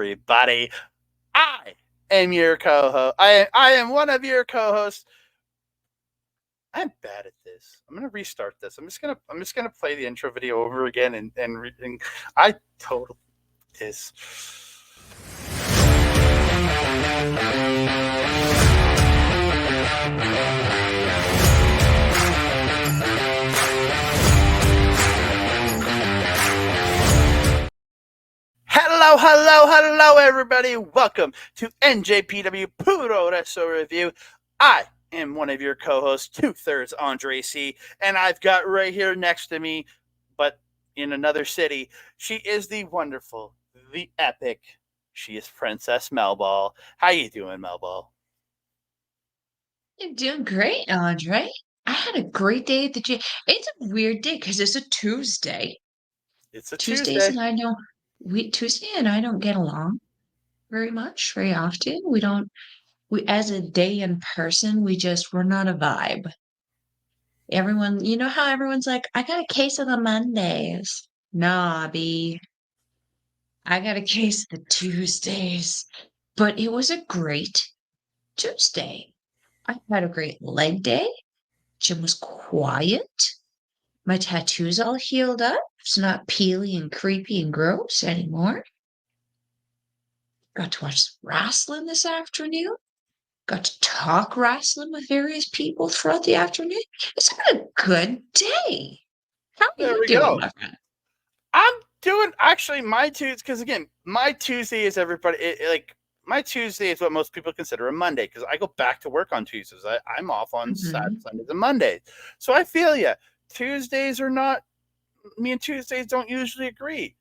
everybody. I am your co-host. I am one of your co-hosts. I'm bad at this. I'm gonna restart this. I'm just gonna play the intro video over again and I totally this. Hello, everybody. Welcome to NJPW Puroresu Review. I am one of your co-hosts, 2/3 Andre C, and I've got right here next to me, but in another city, she is the wonderful, the epic. She is Princess Melball. How you doing, Melball? I'm doing great, Andre. I had a great day at the gym. It's a weird day because it's a Tuesday. It's a Tuesdays Tuesday. and I don't Tuesday and I don't get along very often. We as a day in person, we're not a vibe. Everyone, you know how everyone's like, I got a case of the Mondays. Nah, B. I got a case of the Tuesdays. But it was a great Tuesday. I had a great leg day. Gym was quiet. My tattoo's all healed up. It's not peely and creepy and gross anymore. Got to watch some wrestling this afternoon. Got to talk wrestling with various people throughout the afternoon. It's been a good day. How are There you we doing, go. my friend? I'm doing actually my Tuesday because again, my Tuesday is everybody my Tuesday is what most people consider a Monday because I go back to work on Tuesdays. I'm off on Saturdays, Sundays, and Mondays. So I feel you. Tuesdays are not me and Tuesdays don't usually agree.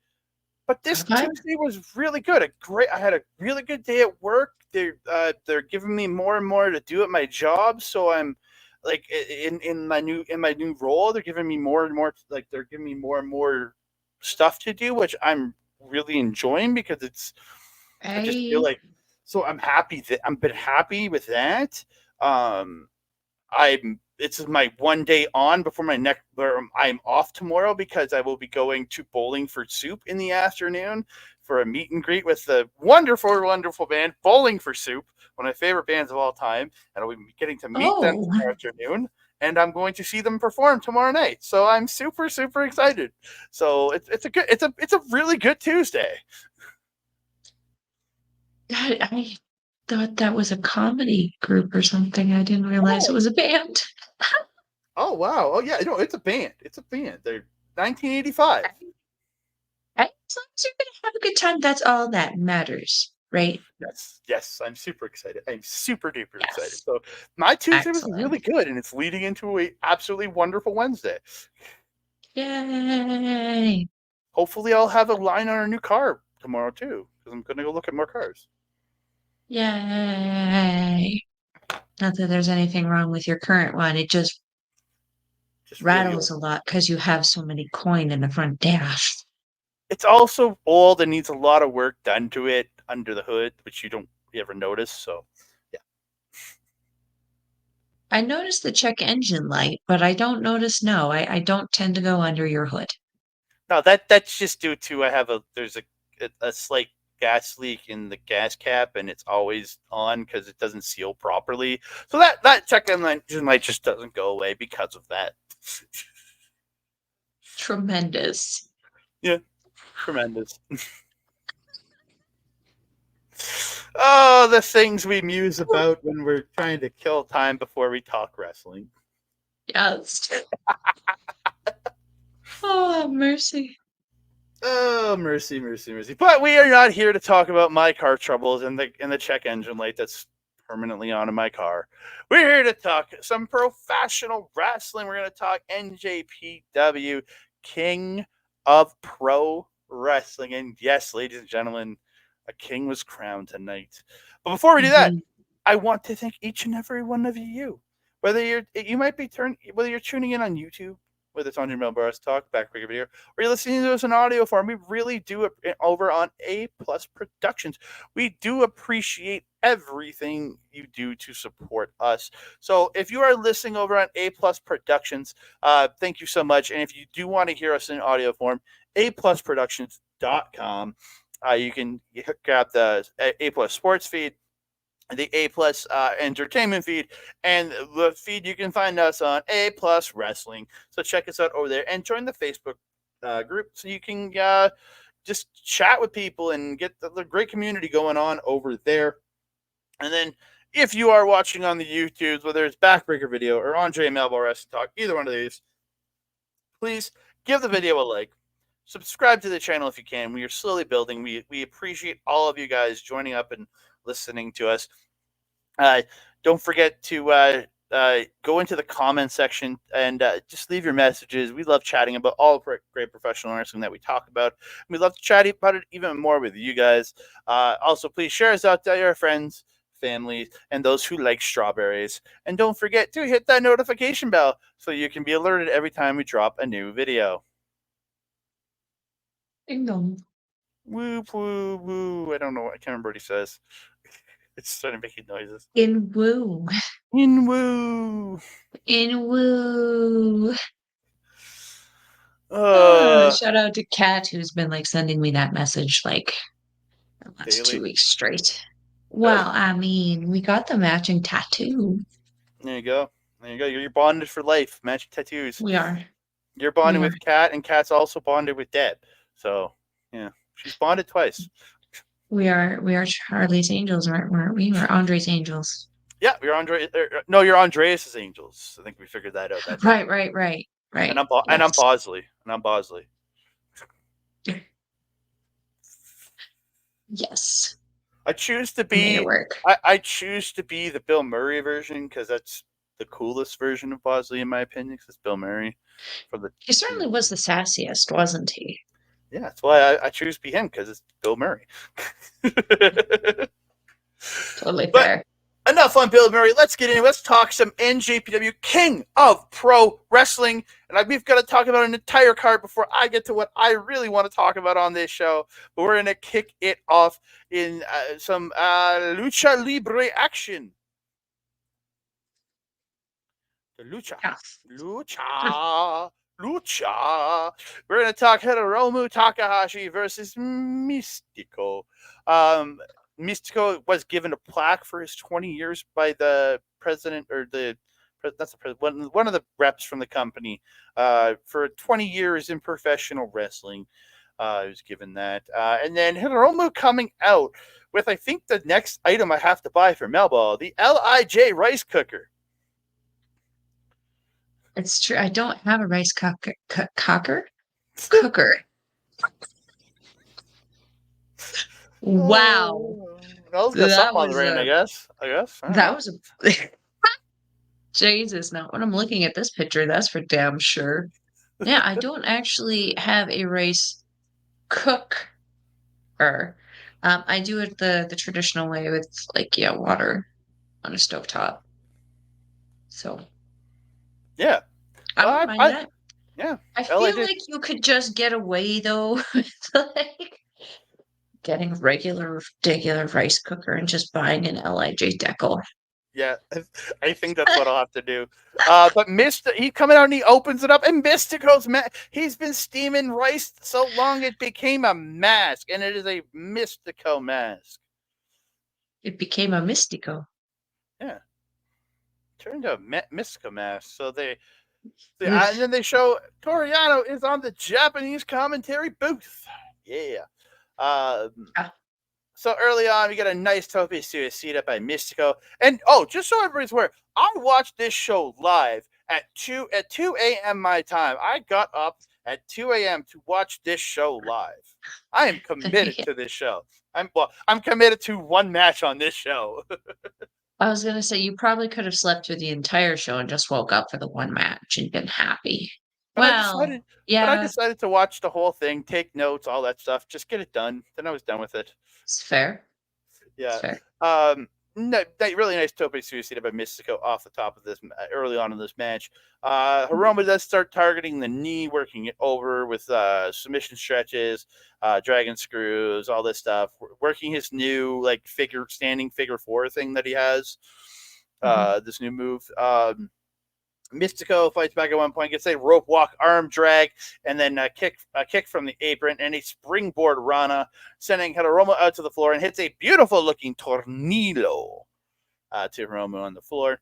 But this Okay. Tuesday was really good. I had a really good day at work. They're giving me more and more to do at my job, so I'm like in my new role. They're giving me more and more they're giving me more and more stuff to do, which I'm really enjoying because I just feel I like so I'm happy that I'm been happy with that. Um, it's my one day on before my next where I'm off tomorrow because I will be going to Bowling for Soup in the afternoon for a meet and greet with the wonderful band Bowling for Soup, one of my favorite bands of all time, and I'll be getting to meet them oh this afternoon. And I'm going to see them perform tomorrow night, so I'm super excited. So it's a really good Tuesday. God, I thought that was a comedy group or something. I didn't realize it Oh, was a band. oh wow! Oh yeah, no, it's a band. It's a band. They're 1985. As long as you're gonna have a good time, that's all that matters, right? Yes, I'm super excited. I'm super duper excited. Yes. So my Tuesday was really Excellent. good, and it's leading into a absolutely wonderful Wednesday. Yay. Hopefully, I'll have a line on our new car tomorrow too, because I'm going to go look at more cars. Yay. Not that there's anything wrong with your current one. It just Just really rattles old. a lot because you have so many coin in the front dash. It's also old and needs a lot of work done to it under the hood, which you don't ever notice. So, yeah. I notice the check engine light, but I don't notice I don't tend to go under your hood. No, that's just due to there's a slight gas leak in the gas cap and it's always on because it doesn't seal properly. So that check engine light just doesn't go away because of that. Tremendous. Yeah, tremendous. Oh, the things we muse about when we're trying to kill time before we talk wrestling. Yes. Oh, mercy. Oh, mercy. But we are not here to talk about my car troubles and the check engine light that's permanently on in my car. We're here to talk some professional wrestling. We're going to talk NJPW, King of Pro Wrestling. And yes, ladies and gentlemen, a king was crowned tonight. But before we do that, Mhm. I want to thank each and every one of you. Whether you're tuning in on YouTube, whether it's Andre Melball's Talk, back video, or you're listening to us in audio form, we really do it over on A Plus Productions. We do appreciate everything you do to support us. So if you are listening over on A Plus Productions, thank you so much. And if you do want to hear us in audio form, aplusproductions.com. You can grab the A Plus Sports feed, the A Plus Entertainment feed, and the feed you can find us on A Plus Wrestling. So check us out over there and join the Facebook group so you can just chat with people and get the great community going on over there. And then if you are watching on the YouTubes, whether it's Backbreaker Video or Andre Melball Wrestling Talk, either one of these, please give the video a like. Subscribe to the channel if you can. We are slowly building. We appreciate all of you guys joining up and listening to us. Don't forget to go into the comment section and just leave your messages. We love chatting about all great professional wrestling that we talk about. We love to chat about it even more with you guys. Also, please share us out to your friends, family, and those who like strawberries. And don't forget to hit that notification bell so you can be alerted every time we drop a new video. Ding dong. Woo, woo, woo. I don't know. I can't remember what he says. It's starting making noises. In woo. In woo. In woo. Uh, Shout out to Kat, who's been like sending me that message like the last daily. 2 weeks straight. Well, I mean, we got the matching tattoo. There you go. There you go. You're bonded for life. Matching tattoos. We are. You're bonded We are. with Kat, and Kat's also bonded with Deb. So, yeah, she's bonded twice. We are Charlie's Angels, aren't we? We're Andre's Angels. Yeah, you're Andre. No, you're Andreas's Angels. I think we figured that out. That Right. And I'm Bosley. Yes. I choose to Made be. it work. I choose to be the Bill Murray version because that's the coolest version of Bosley, in my opinion. Because it's Bill Murray. He certainly was the sassiest, wasn't he? Yeah, that's why I choose to be him because it's Bill Murray. Totally fair. Enough on Bill Murray. Let's get into it. Let's talk some NJPW King of Pro Wrestling. And we've got to talk about an entire card before I get to what I really want to talk about on this show. But we're going to kick it off in some lucha libre action. The lucha. Yes. Lucha. We're going to talk Hiromu Takahashi versus Mystico. Mystico was given a plaque for his 20 years by the president, or that's the president, one of the reps from the company, for 20 years in professional wrestling. He was given that. And then Hiromu coming out with, I think, the next item I have to buy for Melball, the LIJ rice cooker. It's true. I don't have a rice cooker. Wow. Well, got something on the brain, I guess. That was a Jesus. Not when I'm looking at this picture, that's for damn sure. Yeah, I don't actually have a rice cooker. I do it the traditional way with water on a stovetop. So yeah, I wouldn't mind that. Yeah, I feel like you could just get away though with like getting a regular rice cooker and just buying an LIJ decal. Yeah, I think that's what I'll have to do. But he coming out and he opens it up, and Mystico's he's been steaming rice so long it became a mask, and it is a Mystico mask. It became a Mystico. Yeah, turned into a Mystico mask. So and then they show Toriano is on the Japanese commentary booth. Yeah. So early on, we get a nice tope suicida by Mystico. And, just so everybody's aware, I watched this show live at 2 a.m. my time. I got up at 2 a.m. to watch this show live. I am committed to this show. I'm committed to one match on this show. I was going to say, you probably could have slept through the entire show and just woke up for the one match and been happy. But I decided to watch the whole thing, take notes, all that stuff, just get it done. Then I was done with it. It's fair. Yeah. It's fair. Really nice tope suicida by Mystico off the top of this early on in this match. Hiromu does start targeting the knee, working it over with submission stretches, dragon screws, all this stuff, working his new standing figure four thing that he has. This new move. Mystico fights back at one point, gets a rope walk, arm drag, and then a kick from the apron, and a springboard Rana, sending Hiromu out to the floor, and hits a beautiful-looking tornillo to Hiromu on the floor.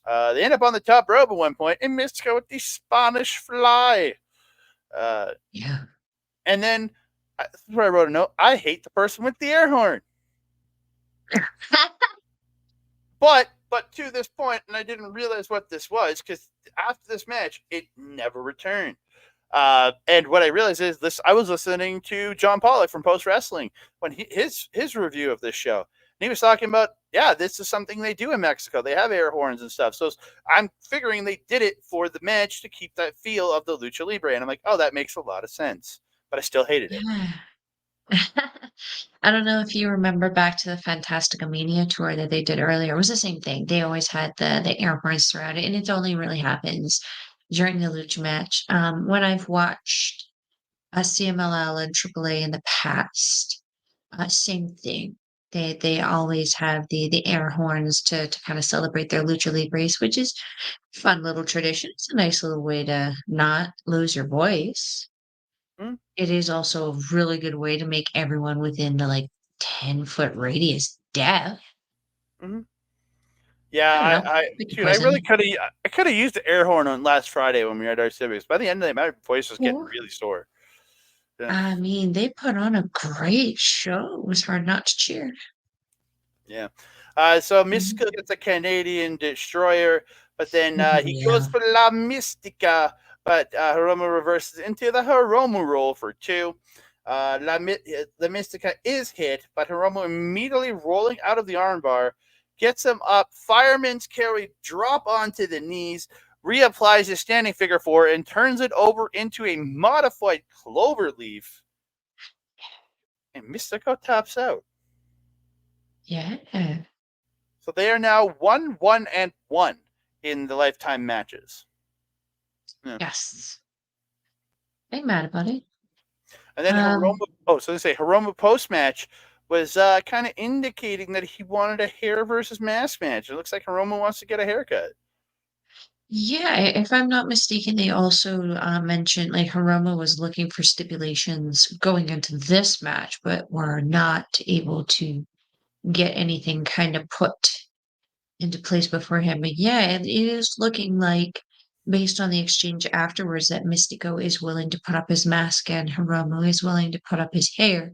They end up on the top rope at one point, and Mystico with the Spanish Fly. Yeah. And then, this is where I wrote a note, I hate the person with the air horn. But to this point, and I didn't realize what this was, because after this match, it never returned. And what I realized is this: I was listening to John Pollock from Post Wrestling when his review of this show, and he was talking about, yeah, this is something they do in Mexico. They have air horns and stuff. So I'm figuring they did it for the match to keep that feel of the Lucha Libre, and I'm like, oh, that makes a lot of sense. But I still hated it. Yeah. I don't know if you remember back to the Fantastica Mania tour that they did earlier. It was the same thing. They always had the air horns throughout it, and it only really happens during the lucha match. When I've watched a CMLL and AAA in the past, same thing. They always have the air horns to kind of celebrate their lucha libres, which is fun little tradition. It's a nice little way to not lose your voice. Hmm? It is also a really good way to make everyone within the, like, 10-foot radius deaf. Mm-hmm. I don't Yeah, know. Pick your dude, I really poison. could have used the air horn on last Friday when we were at our civics. By the end of the night, my voice was getting Or really sore. Yeah. I mean, they put on a great show. It was hard not to cheer. Yeah. So Mhm. Mystico gets a Canadian destroyer, but then he goes Yeah. for La Mystica, but Hiromu reverses into the Hiromu roll for 2. La Mystica is hit, but Hiromu immediately rolling out of the armbar, gets him up, fireman's carry, drop onto the knees, reapplies his standing figure 4, and turns it over into a modified cloverleaf, and Mystico taps out. Yeah. So they are now 1-1-1 in the lifetime matches. Yeah. Yes. Ain't mad about it. And then so they say Hiromu post match was kind of indicating that he wanted a hair versus mask match. It looks like Hiromu wants to get a haircut. Yeah, if I'm not mistaken, they also mentioned like Hiromu was looking for stipulations going into this match, but were not able to get anything kind of put into place before him. But yeah, it is looking like, based on the exchange afterwards, that Mystico is willing to put up his mask and Hiromu is willing to put up his hair.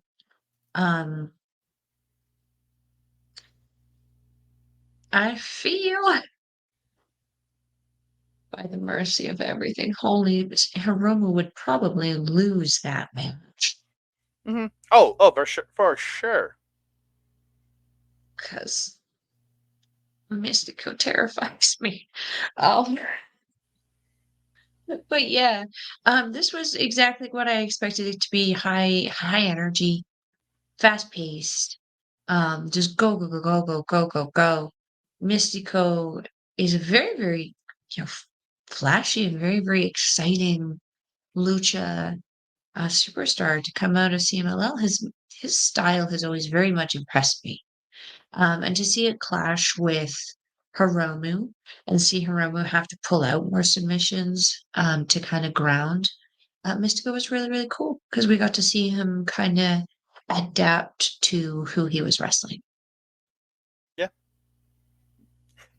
I feel, by the mercy of everything holy, Hiromu would probably lose that match Mm-hmm. Oh, for sure. because Mystico terrifies me. Um, but yeah, this was exactly what I expected it to be. High energy, fast paced. Just go, go, go, go, go, go, go, go. Mystico is a very, very, flashy and very, very exciting lucha superstar to come out of CMLL. His style has always very much impressed me. And to see it clash with Hiromu and see Hiromu have to pull out more submissions to kind of ground Mystico was really, really cool because we got to see him kind of adapt to who he was wrestling. Yeah.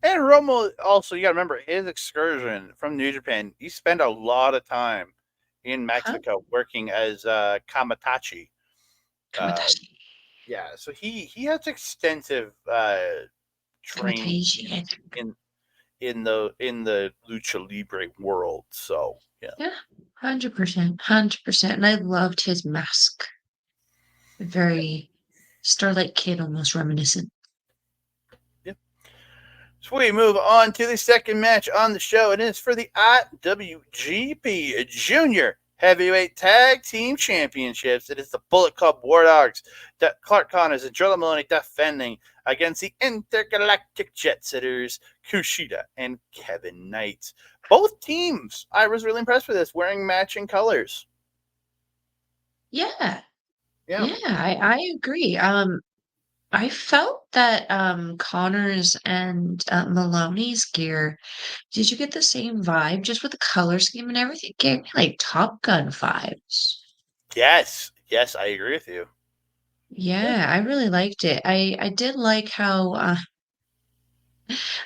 And Hiromu also, you got to remember his excursion from New Japan. He spent a lot of time in Huh? Mexico working as Kamatachi. Uh, Kamatashi. yeah, so he has extensive training Kamatashi, I think. in in the lucha libre world. So yeah, Yeah, 100%. 100%. And I loved his mask. Very Starlight Kid almost reminiscent. yeah. So we move on to the second match on the show, and it's for the IWGP Junior Heavyweight Tag Team Championships. It is the Bullet Club War Dogs, Clark Connors and Joe Maloney defending against the Intergalactic Jet Setters, Kushida and Kevin Knight. Both teams, I was really impressed with this, wearing matching colors. Yeah. Yeah. Yeah, I agree. I felt that Connor's and Maloney's gear. Did you get the same vibe just with the color scheme and everything? Gave me like Top Gun vibes. Yes, yes, I agree with you. Yeah, I really liked it. I did like how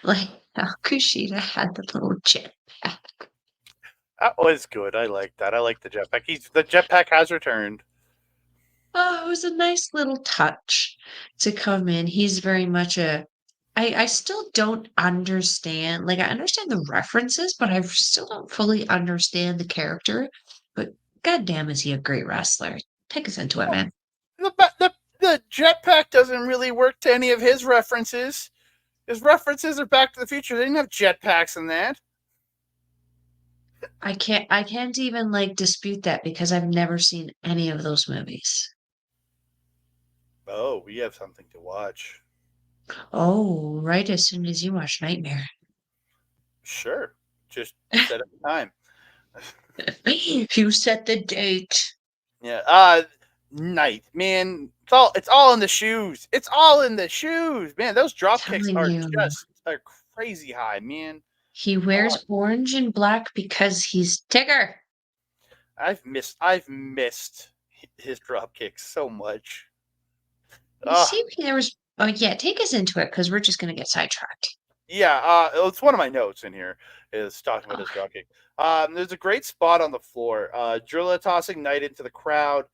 like how Kushida had the little jetpack. That was good. I like that. I like the jetpack. The jetpack has returned. Oh, it was a nice little touch to come in. He's very much I still don't understand. Like I understand the references, but I still don't fully understand the character. But goddamn, is he a great wrestler? Take us into it, man. The jetpack doesn't really work to any of his references. His references are Back to the Future. They didn't have jetpacks in that. I can't even like dispute that because I've never seen any of those movies. Oh, we have something to watch. Oh, right as soon as you watch Nightmare. Sure. Just set up the time. You set the date. Yeah. Night, man. It's all in the shoes. It's all in the shoes, man. Those drop kicks Telling are you. just crazy high, man. He Oh, wears orange and black because he's Tigger. I've missed his drop kicks so much. You Oh, see, there was. Oh yeah, take us into it because we're just gonna get sidetracked. yeah, it's one of my notes in here is talking about Oh, his drop kick. There's a great spot on the floor. Drilla tossing Knight into the crowd.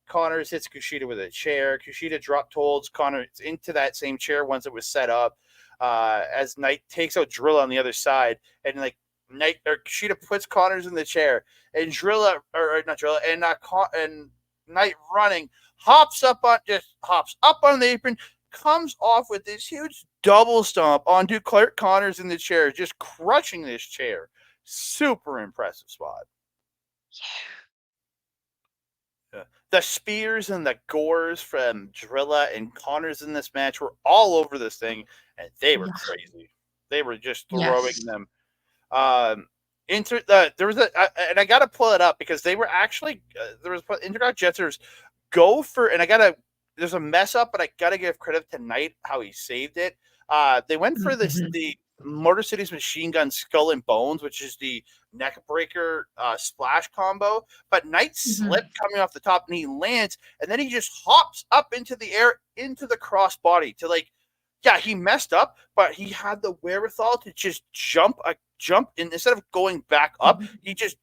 Connors hits Kushida with a chair. Kushida drop holds Connors into that same chair once it was set up. As Knight takes out Drilla on the other side, and like Knight or Kushida puts Connors in the chair, and Drilla or not Drilla and Knight running hops up on the apron, comes off with this huge double stomp onto Clark Connors in the chair, just crushing this chair. Super impressive spot. Yeah. The spears and the gores from Drilla and Connors in this match were all over this thing, and they were yeah. crazy. They were just throwing Yes. them. There was and I gotta pull it up because they were actually there was Intergot Jetsers go for, and there's a mess up, but I gotta give credit to Knight how he saved it. They went for Mhm. the Motor City's Machine Gun Skull and Bones, which is the neck breaker splash combo, but Knight Mhm. slipped coming off the top and he lands, and then he just hops up into the air into the crossbody to like, yeah, he messed up, but he had the wherewithal to just jump and instead of going back up, Mhm. he just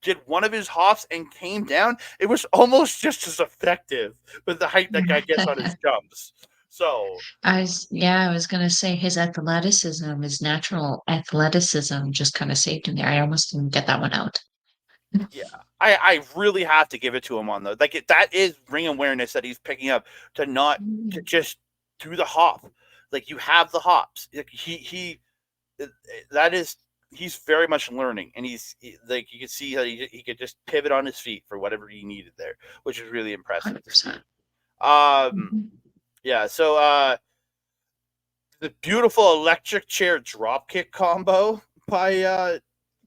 did one of his hops and came down. It was almost just as effective with the height that guy gets on his jumps. So I was gonna say his athleticism, his natural athleticism just kind of saved him there. I almost didn't get that one out. yeah, I really have to give it to him on though. That is ring awareness that he's picking up to Mm. just do the hop. Like you have the hops. Like, he that is he's very much learning, and like you can see that he could just pivot on his feet for whatever he needed there, which is really impressive to see. 100%. Um, Mhm. yeah. So the beautiful electric chair drop kick combo by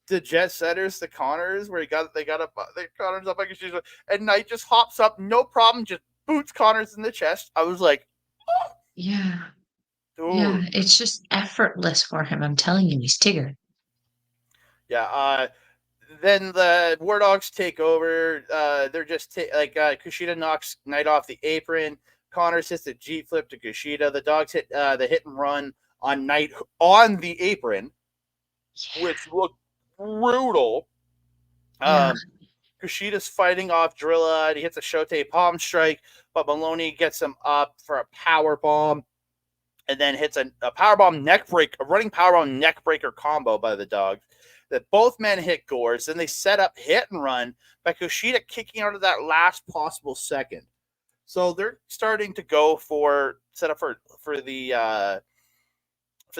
the Jet Setters, the Connors, where they got up the Connors up like a shoe, and Knight just hops up, no problem, just boots Connors in the chest. I was like, Yeah. dude, Yeah. It's just effortless for him. I'm telling you, he's Tigger. yeah. Then the War Dogs take over. They're just Kushida knocks Knight off the apron. Connors hits the G flip to Kushida. The Dogs hit the hit and run on Knight on the apron, which looked brutal. Yeah. Um, Kushida's fighting off Drilla. And he hits a Shote palm strike, but Maloney gets him up for a power bomb, and then hits a power bomb neck break, a running power bomb neck breaker combo by the Dogs. That both men hit Gores. Then they set up hit and run by Kushida kicking out of that last possible second. So they're starting to go for set up for the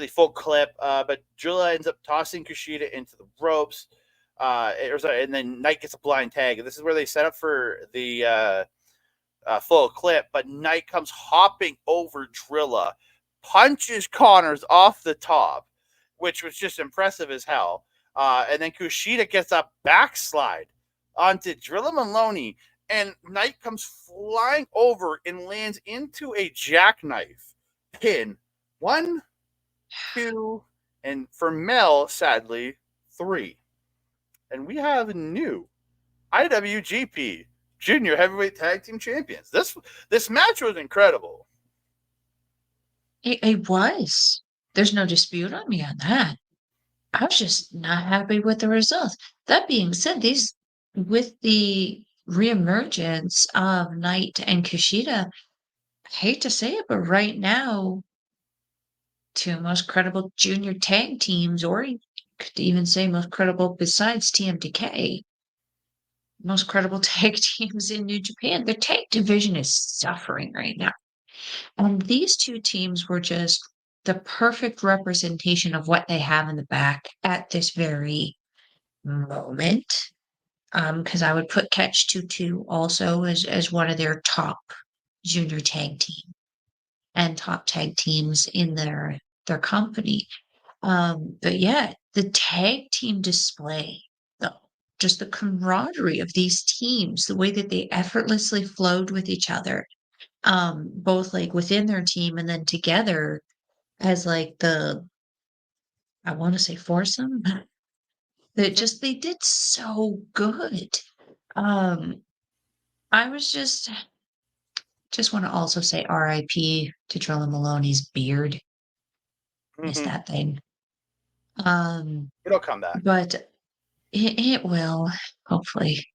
full clip, but Drilla ends up tossing Kushida into the ropes. And then Knight gets a blind tag. This is where they set up for the full clip, but Knight comes hopping over Drilla, punches Connors off the top, which was just impressive as hell. And then Kushida gets a backslide onto Drilla Maloney, and Knight comes flying over and lands into a jackknife pin. 1, 2, and for Mel, sadly, 3. And we have new IWGP Junior Heavyweight Tag Team Champions. This match was incredible. It was. There's no dispute on me on that. I was just not happy with the results. That being said, with the reemergence of Knight and Kushida, I hate to say it, but right now, two most credible junior tag teams, or you could even say most credible besides TMDK, most credible tag teams in New Japan. The tag division is suffering right now. And these two teams were just the perfect representation of what they have in the back at this very moment. Because I would put Catch 2 also as one of their top junior tag team and top tag teams in their company. But yeah, the tag team display, though, just the camaraderie of these teams, the way that they effortlessly flowed with each other, both like within their team and then together as like I want to say foursome. They did so good. Um, I was just want to also say R.I.P. to Trilla Maloney's beard. Miss Mm-hmm. that thing. Um, It'll come back. but it will, hopefully.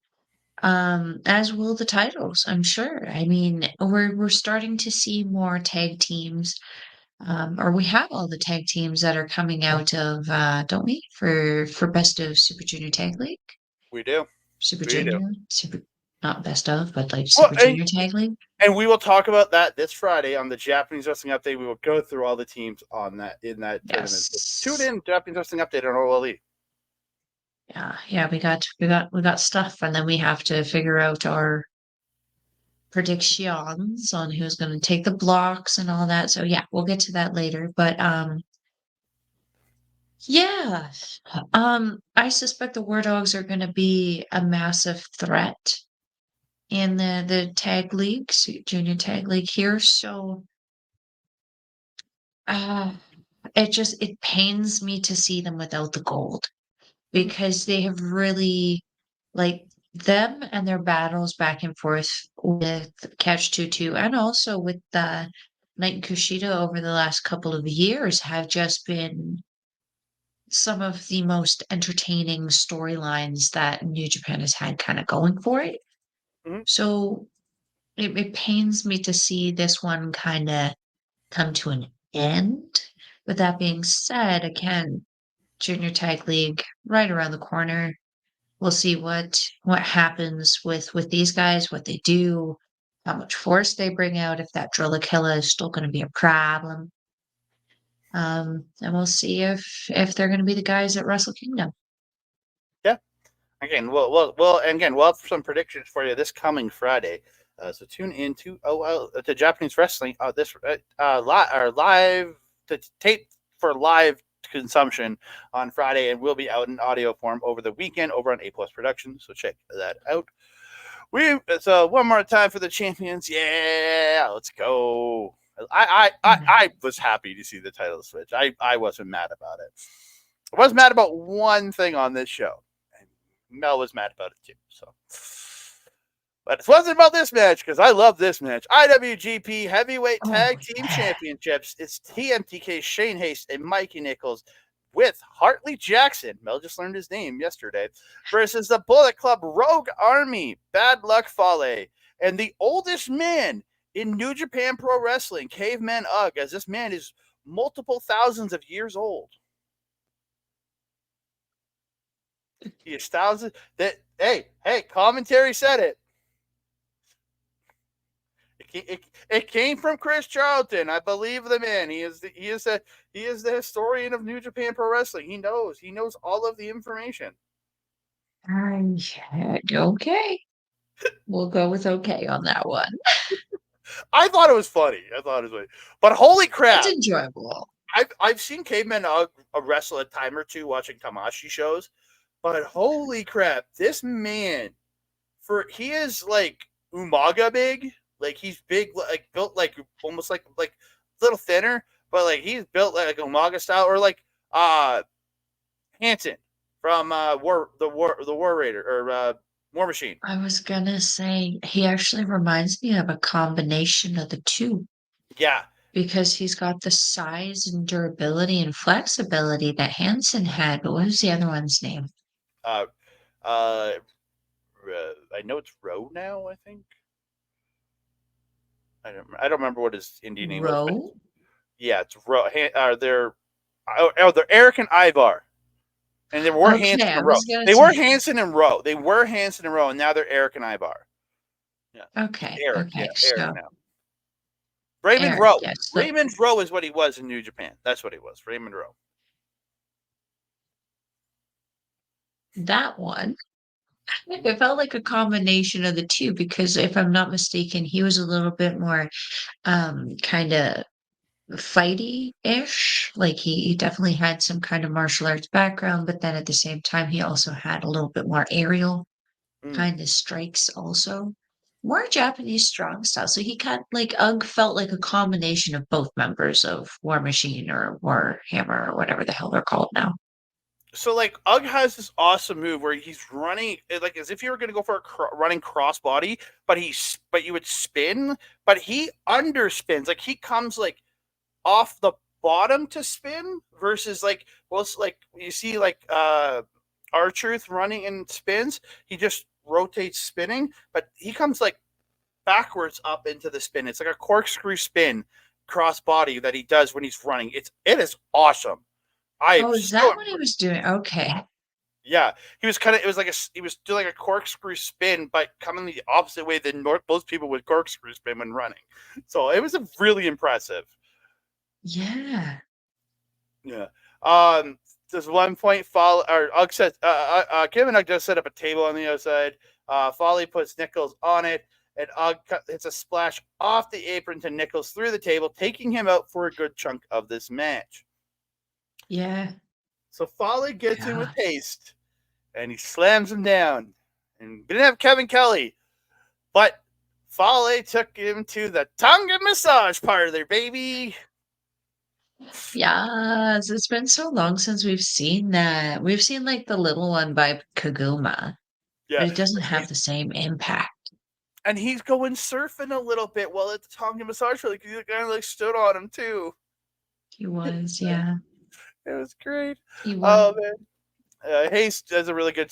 As will the titles, I'm sure. I mean, we're starting to see more tag teams, or we have all the tag teams that are coming out of, don't we? For Best of Super Junior Tag League, We do. Super We do. Junior, Super, not Best of, but like Well, Super Junior Tag League. and we will talk about that this Friday on the Japanese Wrestling Update. We will go through all the teams on that in that tournament. So tune Yes. in, Japanese Wrestling Update on OLE. Yeah, we got stuff, and then we have to figure out our predictions on who's going to take the blocks and all that. So yeah, we'll get to that later. But yeah, I suspect the War Dogs are going to be a massive threat in the tag leagues, junior tag league here. So uh, it pains me to see them without the gold because they have really like them and their battles back and forth with Catch 2 and also with Knight and Kushida over the last couple of years have just been some of the most entertaining storylines that New Japan has had kind of going for it. Mhm. So it pains me to see this one kind of come to an end. With that being said, again, Junior Tag League right around the corner. We'll see what happens with these guys, what they do, how much force they bring out, if that Drillakilla is still going to be a problem. And we'll see if they're going to be the guys at Wrestle Kingdom. Yeah. Again, we'll have some predictions for you this coming Friday. So tune in to Japanese Wrestling live to tape for live consumption on Friday, and will be out in audio form over the weekend over on A Plus Productions. So check that out. So one more time for the champions. Yeah, let's go. I was happy to see the title switch. I wasn't mad about it. I was mad about one thing on this show. Mel was mad about it too. So, but it wasn't about this match because I love this match. IWGP Heavyweight Tag Team Championships. It's TMDK Shane Haste and Mikey Nichols with Hartley Jackson. Mel just learned his name yesterday. Versus the Bullet Club Rogue Army, Bad Luck Fale, and the oldest man in New Japan Pro Wrestling, Caveman Ugg, as this man is multiple thousands of years old. He is thousands. Hey, commentary said it. It came from Chris Charlton. I believe the man. He is the historian of New Japan Pro Wrestling. He knows all of the information. Okay. We'll go with okay on that one. I thought it was funny. But holy crap. It's enjoyable. I've seen Caveman wrestle a time or two watching Tanahashi shows, but holy crap, this man he is like Umaga big. Like he's big, like built like almost like a little thinner, but like he's built like Umaga style, or like Hanson from the War Raider or War Machine. I was gonna say he actually reminds me of a combination of the two Yeah. because he's got the size and durability and flexibility that Hansen had. But what was the other one's name? Uh, uh, I know it's Roe now. I think I don't remember what his Indian name was, but Row? yeah, it's Roe. They're Eric and Ivar, and they were Okay, Hanson I and Roe. was gonna They were say. Hanson and Roe. They were Hanson and Roe, and now they're Eric and Ivar. Yeah, Okay, Eric. Yeah, okay. Eric So now. Raymond Eric, Rowe. yes. So Raymond Rowe is what he was in New Japan. That's what he was. Raymond Rowe. that one, it felt like a combination of the two because if I'm not mistaken, he was a little bit more kind of fighty-ish. Like he definitely had some kind of martial arts background, but then at the same time, he also had a little bit more aerial Mm. kind of strikes also. More Japanese strong style. So he kind like Ugg felt like a combination of both members of War Machine or War Hammer or whatever the hell they're called now. So like Ugg has this awesome move where he's running like as if you were going to go for a running crossbody, but you would spin, but he underspins. Like he comes like off the bottom to spin versus like it's like you see like R-Truth running and spins. He just rotates spinning, but he comes like backwards up into the spin. It's like a corkscrew spin cross body that he does when he's running. It is awesome. I am Oh, is so that what he was doing? Okay. yeah. He was kind of it was like he was doing like a corkscrew spin, but coming the opposite way than most people would corkscrew spin when running. So it was a really impressive. Yeah. Yeah. There's one point Folly or Ugg says Kim and Ugg just set up a table on the outside. Folly puts Nichols on it, and Ugg hits a splash off the apron to Nichols through the table, taking him out for a good chunk of this match. Yeah. So Folly gets in with Gosh. haste, and he slams him down. And we didn't have Kevin Kelly, but Folly took him to the tongue and massage parlor, baby. Yes, it's been so long since we've seen that. We've seen like the little one by Kaguma, Yeah, but it doesn't have the same impact. and he's going surfing a little bit while at the tongue and massage parlor. He kind of like stood on him too. He was, yeah. It was great. He was. Oh man. Hayes does a really good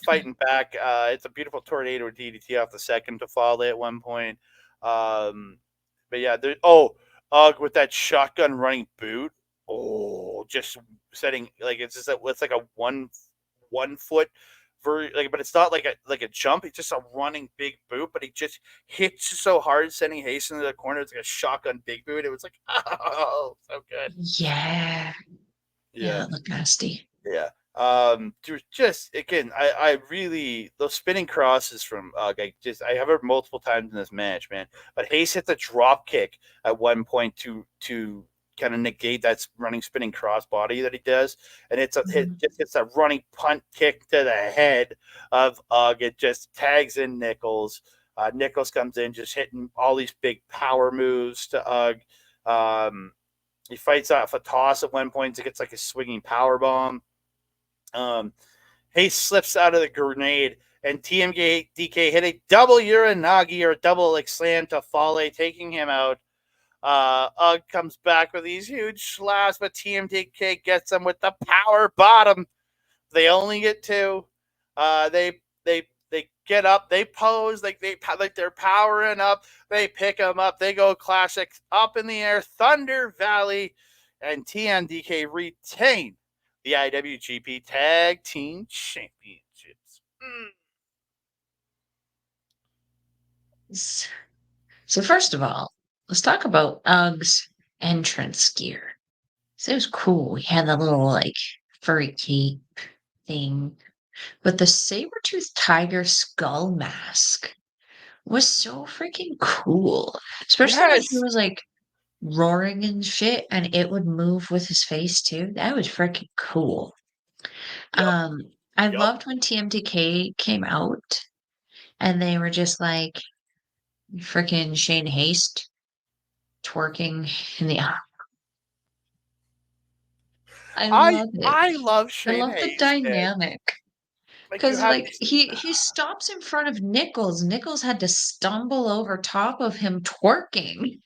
fighting back. It's a beautiful tornado DDT off the second to fall at one point. But yeah, Ugg with that shotgun running boot. Oh, just setting like it's like a one foot but it's not like a jump. It's just a running big boot, but he just hits so hard, sending Hayes into the corner. It's like a shotgun big boot. It was like, oh, so good. Yeah. Yeah, Yeah. that looked nasty. Yeah. There's just again, I really those spinning crosses from I have it multiple times in this match, man. But Hayes hit the drop kick at one point to kind of negate that running spinning cross body that he does, and it's a hit Mhm. just it's a running punt kick to the head of Ugg. It just tags in Nichols. Nichols comes in just hitting all these big power moves to Ugg. He fights off a toss at one point to get like a swinging power bomb. Hayes slips out of the grenade, and TMDK hit a double Uranagi or a double like slam to Fale, taking him out. Ugg comes back with these huge slaps, but TMDK gets him with the power bottom. They only get two. They get up, they pose like they're powering up. They pick them up. They go classic up in the air, Thunder Valley, and TMDK retain the IWGP Tag Team Championships. So first of all, let's talk about Ugg's entrance gear. So it was cool. He had that little like furry cape thing. But the saber-toothed tiger skull mask was so freaking cool. Especially when he Yes. was like roaring and shit and it would move with his face too. That was freaking cool. Yep. Um, I Yep. loved when TMDK came out and they were just like freaking Shane Haste twerking in the I love it. I love I Shane love the Hayes, man. dynamic Like you because have like these. he stops in front of Nichols. Nichols had to stumble over top of him twerking.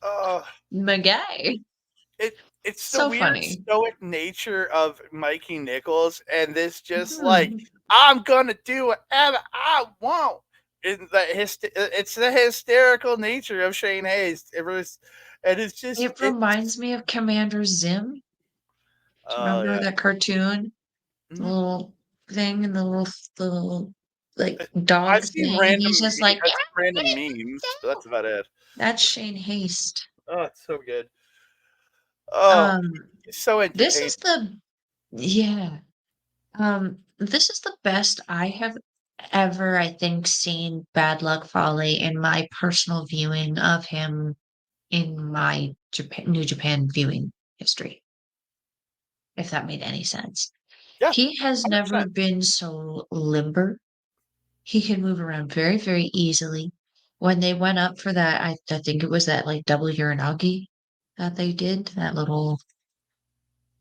Uh, My guy. it's the So weird funny. stoic nature of Mikey Nichols, and this just like Mhm. I'm gonna do whatever I want. It's the hysterical nature of Shane Hayes. And it's just It reminds me of Commander Zim. Do you oh remember yeah. that cartoon? The Mhm. little thing and the little like dog thing, and he's just like, I've "Yeah, seen what do random you memes, but do?" that's about it. That's Shane Haste. Oh, it's so good. Oh, Um, it's so this entertaining. is the yeah. This is the best I have ever, I think, seen Bad Luck Fale in my personal viewing of him in my New Japan viewing history, if that made any sense. Yeah, He has never 100%. been so limber. He can move around very, very easily. When they went up for that, I think it was that like double uranagi that they did, that little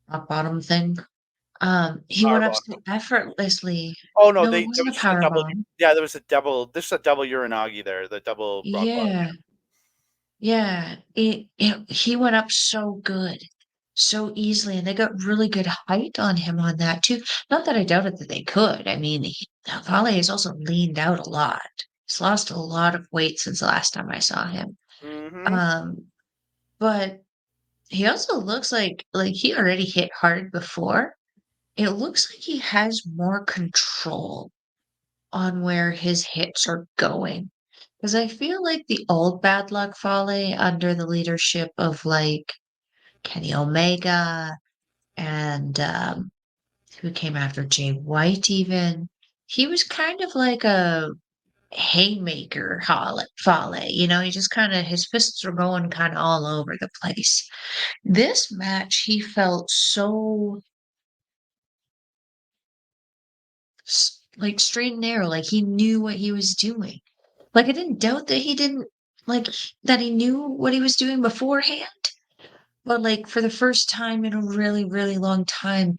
rock bottom thing. He went up Powerbomb. so effortlessly. Oh no, No, it there wasn't was a just a power double. bomb. Yeah, there was a double. There's a double uranagi there. The double rock bottom. Yeah, yeah. He went up so good, so easily, and they got really good height on him on that too. Not that I doubted that they could. I mean, Fale has also leaned out a lot. He's lost a lot of weight since the last time I saw him. Mm-hmm. Um, but he also looks like he already hit hard before. It looks like he has more control on where his hits are going. Because I feel like the old Bad Luck Fale under the leadership of like Kenny Omega and who came after Jay White even, he was kind of like a haymaker Fale, you know, he just kind of his fists were going kind of all over the place. This match, he felt so like straight and narrow, like he knew what he was doing. Like I didn't doubt that he didn't like that he knew what he was doing beforehand, but like for the first time in a really, really long time,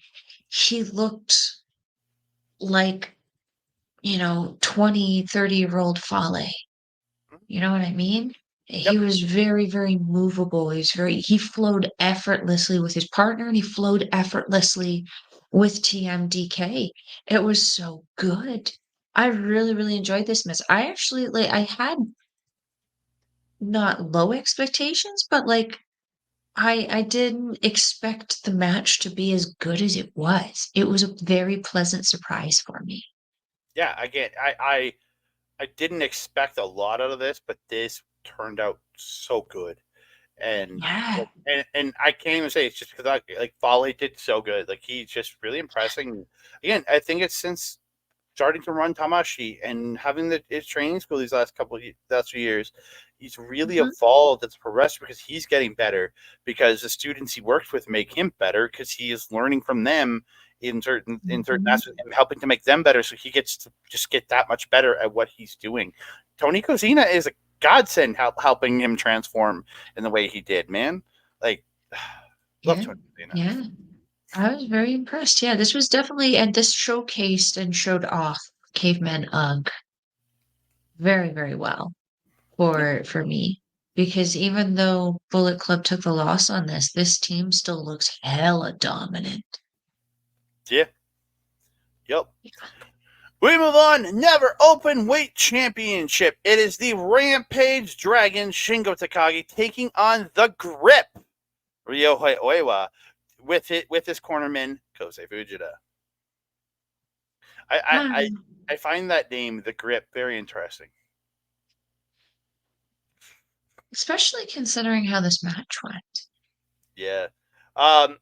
he looked like, 20, 30-year-old Fale. You know what I mean? He Yep. was very, very movable. He flowed effortlessly with his partner and he flowed effortlessly with TMDK. It was so good. I really, really enjoyed this miss. I actually I had not low expectations, but like I didn't expect the match to be as good as it was. It was a very pleasant surprise for me. Yeah. Again, I didn't expect a lot out of this, but this turned out so good. And Yeah. and I can't even say it's just because like Foley did so good. Like he's just really impressing. Again, I think it's since starting to run Tamashi and having his training school these last few years, he's really Mhm, evolved as a progressor because he's getting better because the students he works with make him better because he is learning from them in certain mhm. aspects and helping to make them better so he gets to just get that much better at what he's doing. Tony Cosina is a godsend helping him transform in the way he did, man. Like love Yeah, Tony Cosina. yeah. I was very impressed. Yeah, this was definitely and this showcased and showed off Caveman Ugg very, very well Yeah. for me. Because even though Bullet Club took the loss on this team still looks hella dominant. Yeah. Yep. We move on. Never open weight championship. It is the Rampage Dragon Shingo Takagi taking on the Grip Ryohei Oiwa with his cornerman Kosei Fujita. I I, I Um, I find that name, the Grip, very interesting. especially considering how this match went. Yeah.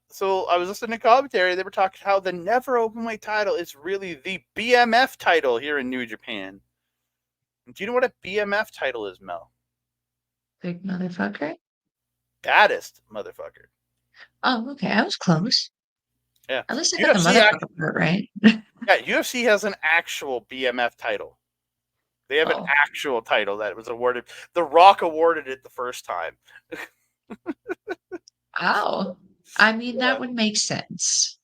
So I was listening to commentary. They were talking how the never open weight title is really the BMF title here in New Japan. Do you know what a BMF title is, Mel? Big motherfucker. Baddest motherfucker. Oh, okay. I was close. Yeah, At least I got the UFC motherfucker part right. yeah, UFC has an actual BMF title. They have an Oh, actual title that was awarded. The Rock awarded it the first time. wow. I mean, Yeah. that would make sense.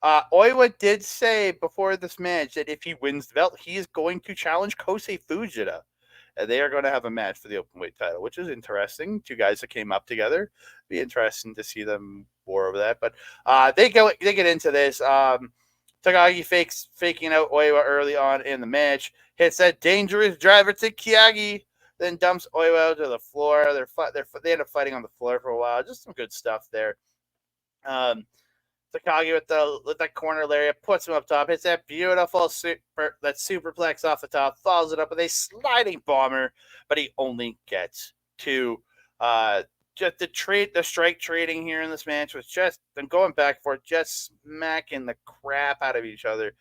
Oiwa did say before this match that if he wins the belt, he is going to challenge Kosei Fujita. And they are going to have a match for the openweight title, which is interesting. Two guys that came up together. Be interesting to see them war over that. But they get into this. Takagi faking out Oiwa early on in the match. Hits that dangerous driver to Takagi, then dumps Oiwa to the floor. They end up fighting on the floor for a while. Just some good stuff there. Um, Takagi with that corner lariat puts him up top, hits that beautiful superplex off the top, follows it up with a sliding bomber, but he only gets two. Just the strike trading here in this match was just them going back and forth, just smacking the crap out of each other.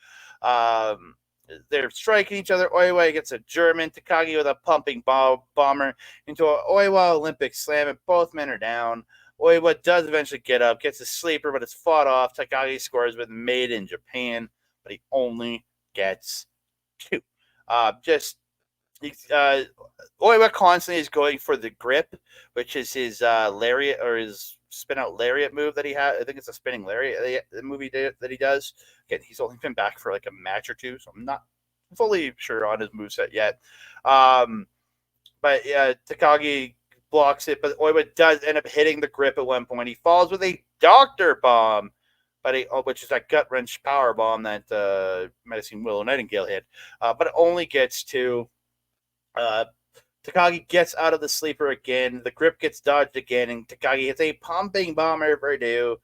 They're striking each other. Oiwa gets a German. Takagi with a pumping bomber into an Oiwa Olympic slam, and both men are down. Oiwa does eventually get up, gets a sleeper, but it's fought off. Takagi scores with Made in Japan, but he only gets two. Oiwa constantly is going for the grip, which is his lariat or his spin out lariat move that he had. I think it's a spinning lariat the movie that he does. Again, he's only been back for like a match or two, so I'm not fully sure on his moveset yet. But yeah, Takagi blocks it, but Oiwa does end up hitting the grip at one point. He falls with a Doctor Bomb, which is that gut wrench power bomb that might have seen Willow Nightingale hit, but it only gets two. Takagi gets out of the sleeper again. The grip gets dodged again, and Takagi hits a pumping bomber for two.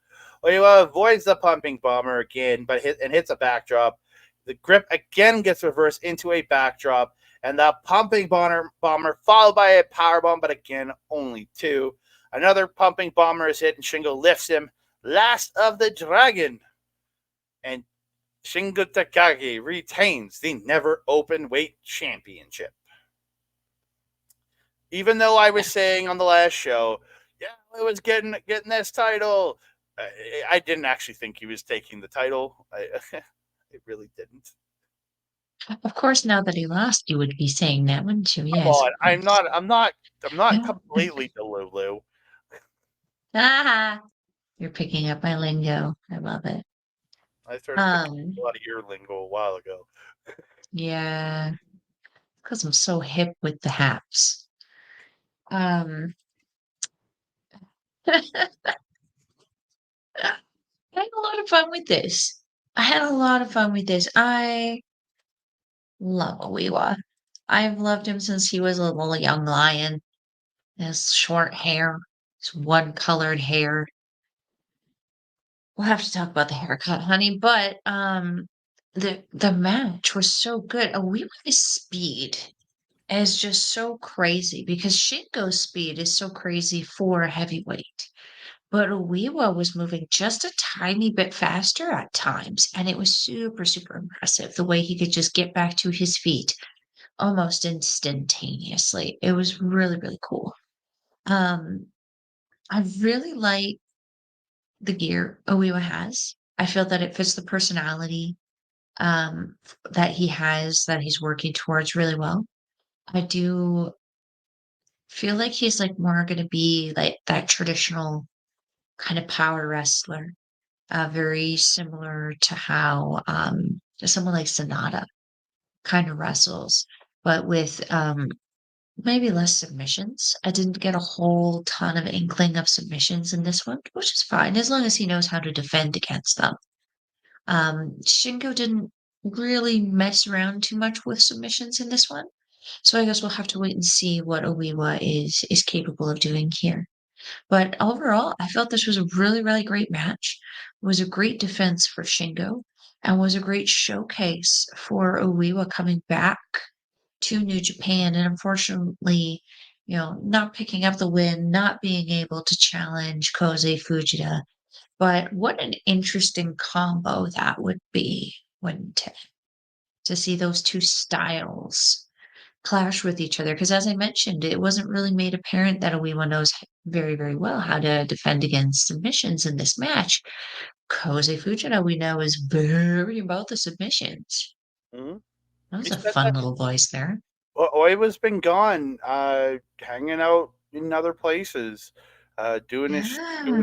Oiwa avoids the pumping bomber again, but hits a backdrop. The grip again gets reversed into a backdrop, and the pumping bomber followed by a power bomb, but again only two. Another pumping bomber is hit, and Shingo lifts him. Last of the Dragon, and Shingo Takagi retains the never open weight championship. Even though I was saying on the last show, yeah, I was getting this title, I didn't actually think he was taking the title. I really didn't. Of course, now that he lost, you would be saying that, wouldn't you? Come Yes, on, of I'm not course. completely delulu. Ah, you're picking up my lingo. I love it. I started picking Um, a lot of your lingo a while ago. yeah, because I'm so hip with the haps. Um, I had a lot of fun with this. I had a lot of fun with this. I love Oiwa. I've loved him since he was a little young lion. His short hair, his one-colored hair. We'll have to talk about the haircut, honey, but, the match was so good. Oiwa's speed is just so crazy because Shingo's speed is so crazy for a heavyweight. But Oiwa was moving just a tiny bit faster at times, and it was super, super impressive the way he could just get back to his feet almost instantaneously. It was really, really cool. Um, I really like the gear Oiwa has. I feel that it fits the personality that he has, that he's working towards really well. I do feel like he's like more going to be like that traditional kind of power wrestler, very similar to how someone like Sonata kind of wrestles, but with maybe less submissions. I didn't get a whole ton of inkling of submissions in this one, which is fine as long as he knows how to defend against them. Shingo didn't really mess around too much with submissions in this one. So I guess we'll have to wait and see what Oiwa is capable of doing here. But overall, I felt this was a really, really great match. It was a great defense for Shingo and was a great showcase for Oiwa coming back to New Japan and unfortunately, not picking up the win, not being able to challenge Kosei Fujita. But what an interesting combo that would be, wouldn't it? To see those two styles clash with each other. Because as I mentioned, it wasn't really made apparent that Oiwa knows very, very well how to defend against submissions in this match. Kosei Fujita, we know, is very about the submissions. Mm-hmm. That was He a said fun that little voice there. Oiwa's been gone, hanging out in other places, doing his Yeah.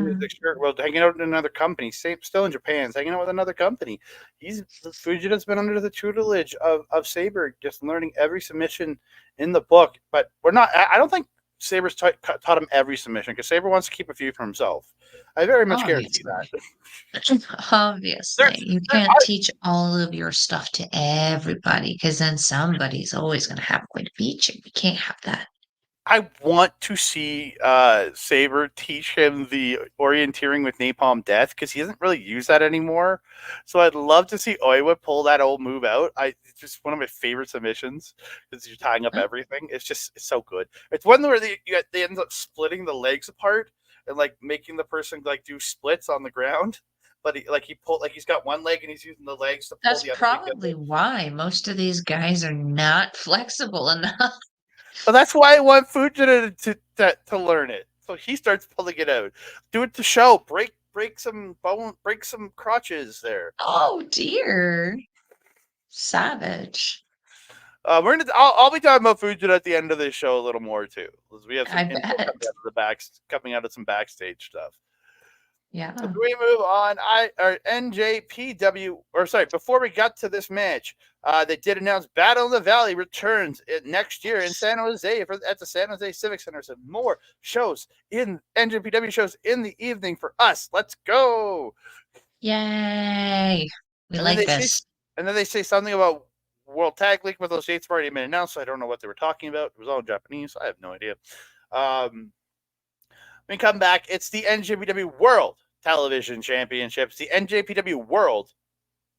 well, hanging out in another company. Still in Japan, hanging out with another company. Fujita's been under the tutelage of Sabre, just learning every submission in the book. But we're not. I don't think Sabre's taught him every submission because Sabre wants to keep a few for himself. I very much guarantee Obviously. that. Obviously. There's, You there, can't teach all of your stuff to everybody because then somebody's always going to have a way to beat you. We can't have that. I want to see Sabre teach him the orienteering with Napalm Death because he doesn't really use that anymore. So I'd love to see Oiwa pull that old move out. It's just one of my favorite submissions because you're tying up Huh? everything. It's so good. It's one where they end up splitting the legs apart and like making the person like do splits on the ground. But he's got one leg and he's using the legs to pull That's the other leg probably out. why most of these guys are not flexible enough. But that's why I want Fujita to learn it. So he starts pulling it out. Do it to show. Break some bone. Break some crotches there. Oh dear. Savage. I'll be talking about Fujita at the end of this show a little more too, because we have some I info bet. coming out of some backstage stuff. So Yeah. we move on. NJPW, or sorry, before we got to this match, they did announce Battle in the Valley returns next year in San Jose at the San Jose Civic Center. So more shows in NJPW shows in the evening for us. Let's go. Yay. We And then like they say, this. something about World Tag League, but those dates have already been announced. So I don't know what they were talking about. It was all in Japanese. I have no idea. When we come back, it's the NJPW World Television Championship. It's the NJPW World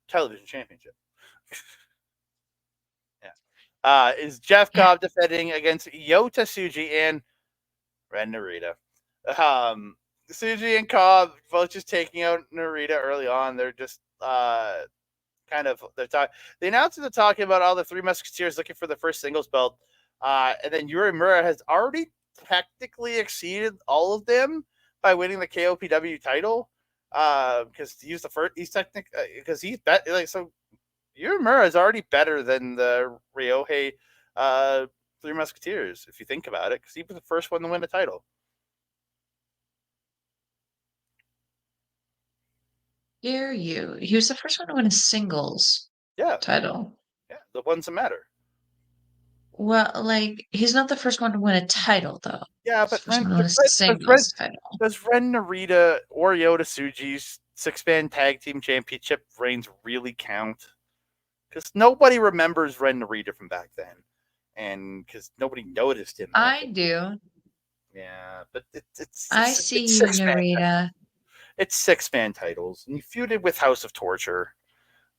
Television Championship. Yeah. Is Jeff Yeah. Cobb defending against Yota, Tsuji, and Ren Narita. Tsuji and Cobb both just taking out Narita early on. They're just kind of the announcers are talking about all the Three Musketeers looking for the first singles belt, and then Uemura has already technically exceeded all of them by winning the KOPW title. Because he's the first, he's technically because he's like so. Uemura is already better than the Ryohei Three Musketeers if you think about it, because he was the first one to win a title. Hear you. He was the first one to win a singles Yeah, title. yeah, the ones that matter. Well, like, he's not the first one to win a title, though. Yeah, He's the but first one to win a singles title. does Ren Narita or Yota Tsuji's 6-man tag team championship reigns really count? Because nobody remembers Ren Narita from back then, and because nobody noticed him. I do. Yeah, but I it's see you, 6-man. Narita. It's 6-man titles, and he feuded with House of Torture.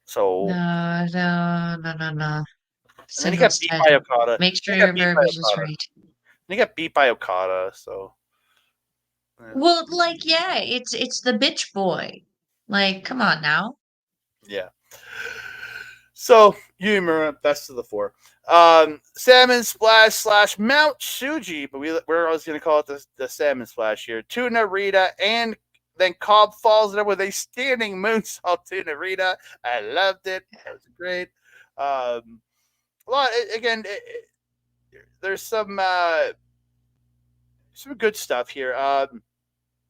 So, No, no, no, no, no. and then he got Singles beat by title. Okada. Make sure Then he got your beat by verbiage is Okada. right. Then he got beat by Okada. So, yeah. Well, like, yeah, it's the bitch boy. Like, come on now. Yeah. So, Uemura, best of the four. Salmon Splash / Mount Tsuji, but we're always going to call it the Salmon Splash here. To Narita, and then Cobb falls in with a standing moonsault to Narita. I loved it. That was great. A lot, again, there's some good stuff here.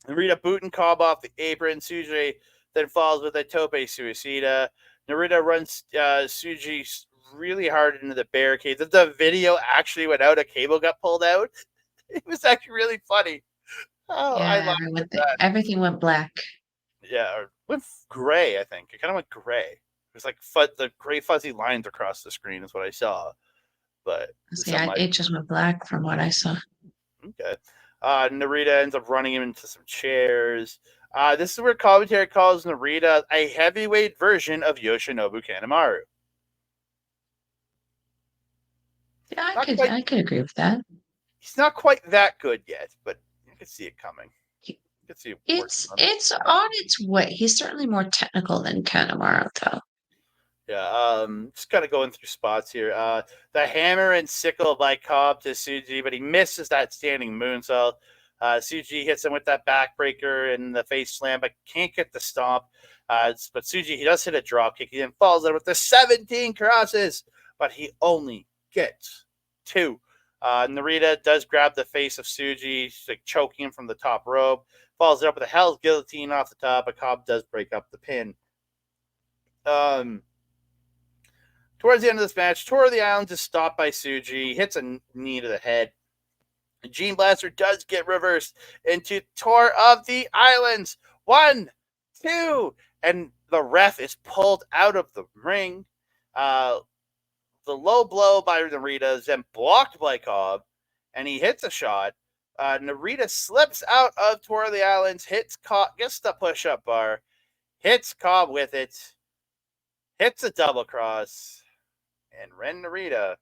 Narita booting Cobb off the apron. Tsuji then follows with a tope suicida. Narita runs Tsuji really hard into the barricade. The video actually went out. A cable got pulled out. It was actually really funny. Oh, I Yeah, laughed at that. everything went black. Yeah, or went gray, I think. It kind of went gray. It was like the gray fuzzy lines across the screen is what I saw. But See, some it just went black from what I saw. Okay. Narita ends up running him into some chairs. This is where commentary calls Narita a heavyweight version of Yoshinobu Kanemaru. Yeah, Not quite, I could agree with that. he's not quite that good yet, but you can see it coming. You can see it It's on its way. He's certainly more technical than Kanemaru, though. Yeah, just kind of going through spots here. The hammer and sickle by Cobb to Tsuji, but he misses that standing moonsault. Tsuji hits him with that backbreaker and the face slam, but can't get the stomp. But Tsuji, he does hit a drop kick. He then falls out with the 17 crosses, but he only gets 2. Narita does grab the face of Tsuji, like choking him from the top rope. Falls it up with a Hell's Guillotine off the top, but Cobb does break up the pin. Towards the end of this match, Tour of the Islands is stopped by Tsuji, hits a knee to the head. The Gene Blaster does get reversed into Tour of the Islands. 1, 2, and the ref is pulled out of the ring. The low blow by Narita is then blocked by Cobb, and he hits a shot. Narita slips out of Tour of the Islands, hits Cobb, gets the push-up bar, hits Cobb with it, hits a double cross, and Ren Narita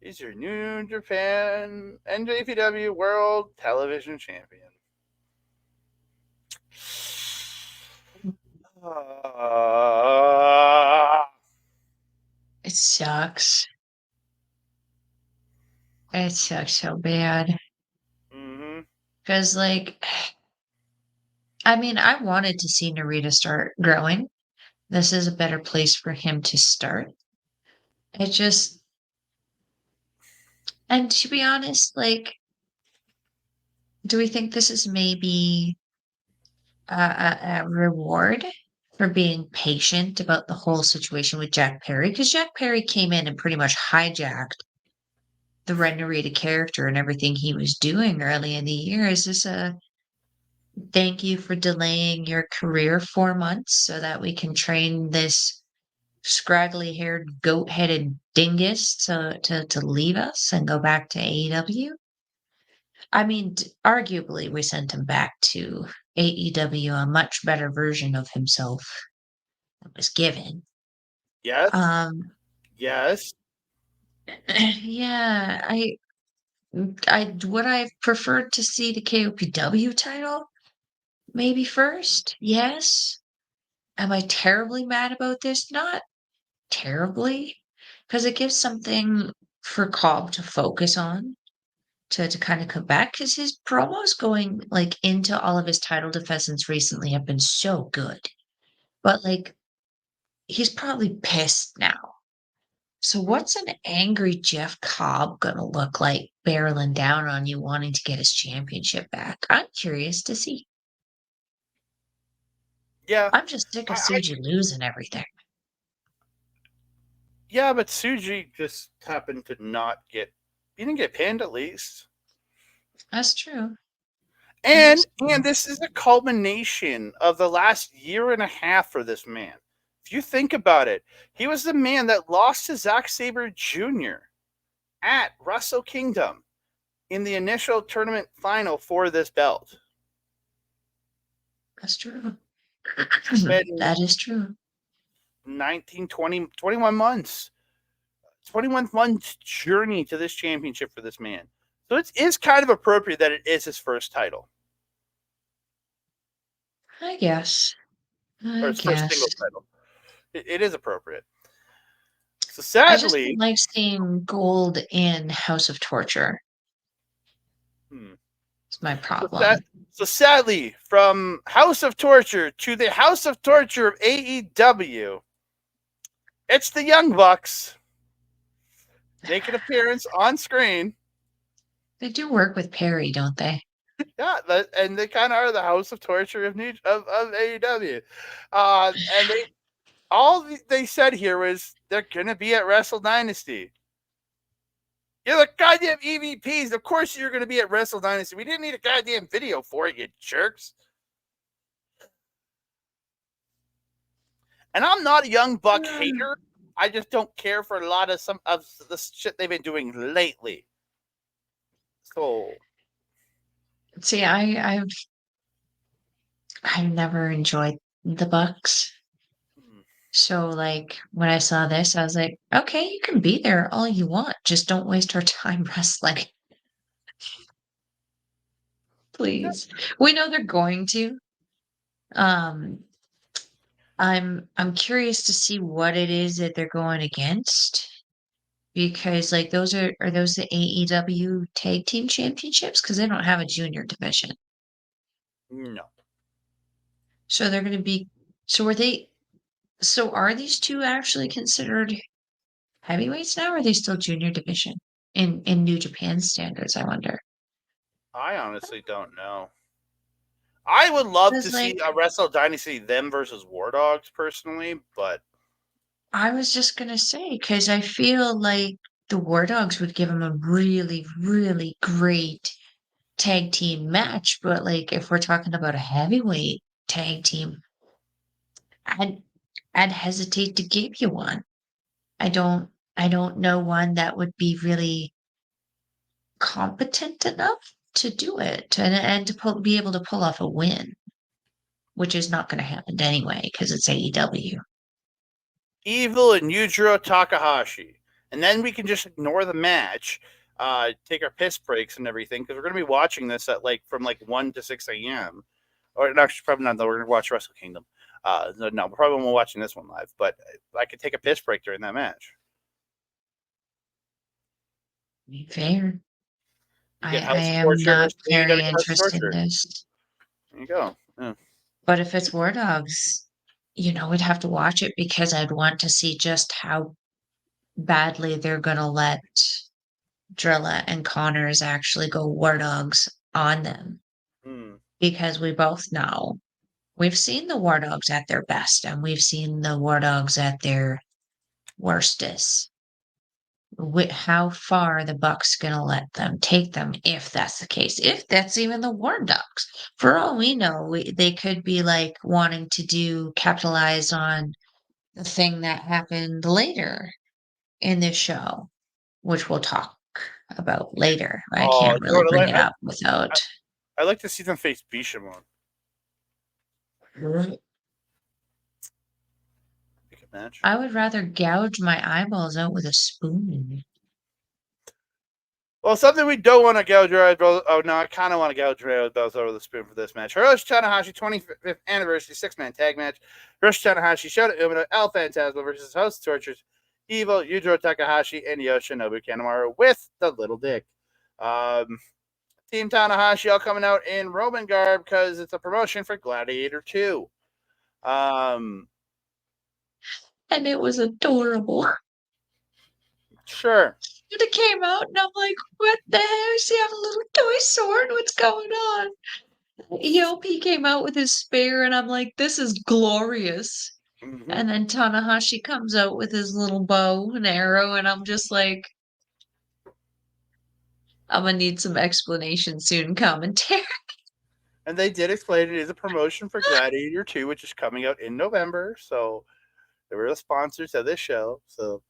is your New Japan NJPW World Television Champion. It sucks. It sucks so bad. Because, like, I mean, I wanted to see Narita start growing. This is a better place for him to start. It just, and to be honest, like, do we think this is maybe a reward for being patient about the whole situation with Jack Perry? Because Jack Perry came in and pretty much hijacked the Ren Narita character and everything he was doing early in the year. Is this a thank you for delaying your career 4 months so that we can train this scraggly-haired, goat-headed dingus to leave us and go back to AEW? I mean, arguably, we sent him back to AEW, a much better version of himself that was given. Yes. Yes. Yeah, I would I have preferred to see the KOPW title maybe first? Yes. Am I terribly mad about this? Not terribly, because it gives something for Cobb to focus on to kind of come back. Because his promos going like into all of his title defenses recently have been so good, but like he's probably pissed now. So what's an angry Jeff Cobb gonna look like barreling down on you wanting to get his championship back? I'm curious to see. Yeah. I'm just sick of Tsuji losing everything. Yeah, but Tsuji just happened to not get. He didn't get pinned, at least. That's true. And this is a culmination of the last year and a half for this man. If you think about it, he was the man that lost to Zack Sabre Jr. at Wrestle Kingdom in the initial tournament final for this belt. That's true. Been That is true. 19, 20, 21 months. 21 months journey to this championship for this man. So it is kind of appropriate that it is his first title. I guess. Or his first single title. It is appropriate. So sadly, I just don't like seeing gold in House of Torture. It's my problem. So sadly, from House of Torture to the House of Torture of AEW, it's the Young Bucks make an appearance on screen. They do work with Perry, don't they? Yeah, and they kind of are the House of Torture of AEW. And they said here was they're gonna be at Wrestle Dynasty. You're the goddamn EVPs. Of course you're gonna be at Wrestle Dynasty. We didn't need a goddamn video for it, you jerks. And I'm not a Young Buck hater. I just don't care for a lot of some of the shit they've been doing lately. So, see, I've never enjoyed the Bucks. So, like, when I saw this, I was like, okay, you can be there all you want. Just don't waste our time wrestling. Please. We know they're going to. I'm curious to see what it is that they're going against. Because like those are those the AEW tag team championships? Because they don't have a junior division. No. So they're gonna be so are these two actually considered heavyweights now, or are they still junior division in New Japan standards, I wonder? I honestly don't know. I would love to 'Cause, see like, a Wrestle Dynasty them versus War Dogs personally, but I was just gonna say, because I feel like the War Dogs would give them a really, really great tag team match, but, like, if we're talking about a heavyweight tag team, I'd I'd hesitate to give you one. I don't know one that would be really competent enough to do it and to be able to pull off a win, which is not gonna happen anyway because it's AEW. Evil and Yujiro Takahashi. And then we can just ignore the match, take our piss breaks and everything, because we're going to be watching this at from 1 to 6 a.m. Or no, actually, probably not, though. We're going to watch Wrestle Kingdom. No, we probably won't be watching this one live, but I could take a piss break during that match. Fair. You get I House of am Torture not versus very AEW House of interested in Torture. this. There you go. Yeah. But if it's War Dogs, we'd have to watch it because I'd want to see just how badly they're gonna let Drilla and Connors actually go War Dogs on them. Hmm. Because we both know we've seen the War Dogs at their best and we've seen the War Dogs at their worstest. How far the Bucks gonna let them take them if that's the case, if that's even the War Dogs. For all we know, they could be like wanting to capitalize on the thing that happened later in this show, which we'll talk about later. I Oh, can't you know really what? bring it up without. I like to see them face Bishamon. Good match. I would rather gouge my eyeballs out with a spoon. Well, something we don't want to gouge our eyebrows. Oh no, I kind of want to gouge our eyebrows over the spoon for this match. Hiroshi Tanahashi 25th anniversary 6-man tag match. Hiroshi Tanahashi, Shota Umino, El Phantasmo versus House of Tortures, Evil, Yujiro Takahashi, and Yoshinobu Kanemaru with the little dick. Team Tanahashi all coming out in Roman garb because it's a promotion for Gladiator 2. And it was adorable. Sure. It came out, and I'm like, what the hell? Does he have a little toy sword? What's going on? ELP came out with his spear, and I'm like, this is glorious. Mm-hmm. And then Tanahashi comes out with his little bow and arrow, and I'm just like, I'm gonna need some explanation soon, commentary. And they did explain it is a promotion for Gladiator 2, which is coming out in November. So they were the sponsors of this show. So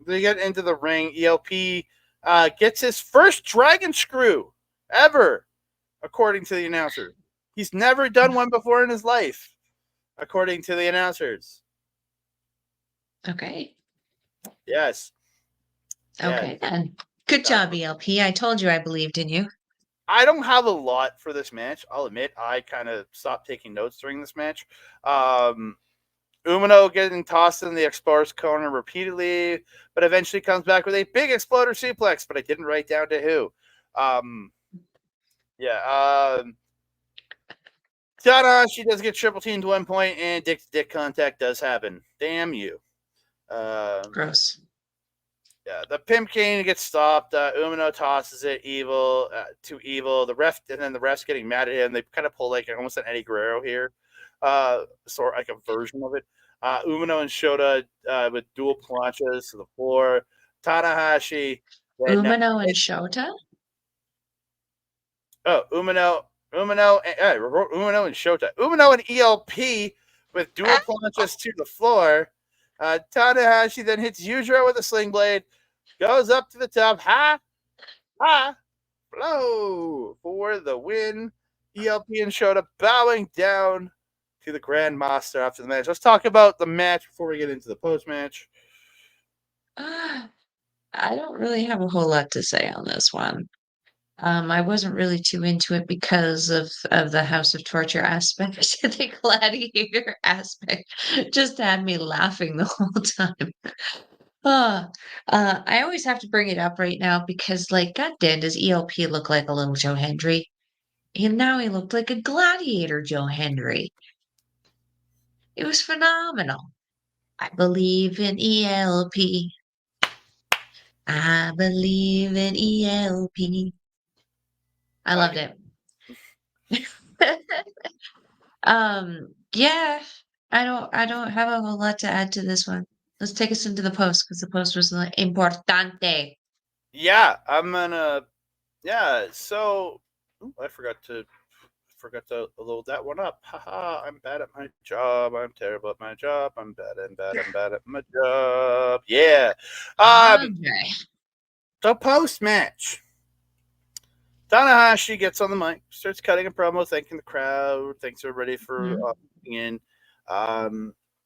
they get into the ring. ELP gets his first dragon screw ever, according to the announcer. He's never done one before in his life, according to the announcers. Okay. Yes. Okay, then. Good job, ELP. I told you I believed in you. I don't have a lot for this match. I'll admit I kind of stopped taking notes during this match. Umino getting tossed in the Explorer's corner repeatedly, but eventually comes back with a big exploder suplex, but I didn't write down to who. Tanahashi does get triple teamed 1 point, and dick-to-dick contact does happen. Damn you. Gross. Yeah, the pimp cane gets stopped. Umino tosses it to Evil. The ref, and then the ref's getting mad at him. They kind of pull like almost an Eddie Guerrero here, sort of like a version of it. Umino and Shota with dual planchas to the floor. Tanahashi. Umino and Shota? Oh, Umino and Shota. Umino and ELP with dual planchas to the floor. Tanahashi then hits Yujiro with a sling blade. Goes up to the top. Blow for the win. ELP and Shota bowing down to the Grandmaster after the match. Let's talk about the match before we get into the post-match. I don't really have a whole lot to say on this one. I wasn't really too into it because of the House of Torture aspect. The gladiator aspect just had me laughing the whole time. I always have to bring it up right now because, like, goddamn, does ELP look like a little Joe Hendry? And now he looked like a gladiator Joe Hendry. It was phenomenal. I believe in ELP. I believe in ELP. I loved it. Yeah, I don't have a whole lot to add to this one. Let's take us into the post because the post was importante. Yeah, I'm gonna. Yeah, so I forgot to load that one up. Haha, I'm bad at my job. I'm terrible at my job. I'm bad at my job. Yeah. Andre. The post match. Tanahashi gets on the mic, starts cutting a promo, thanking the crowd, thanks everybody for coming in.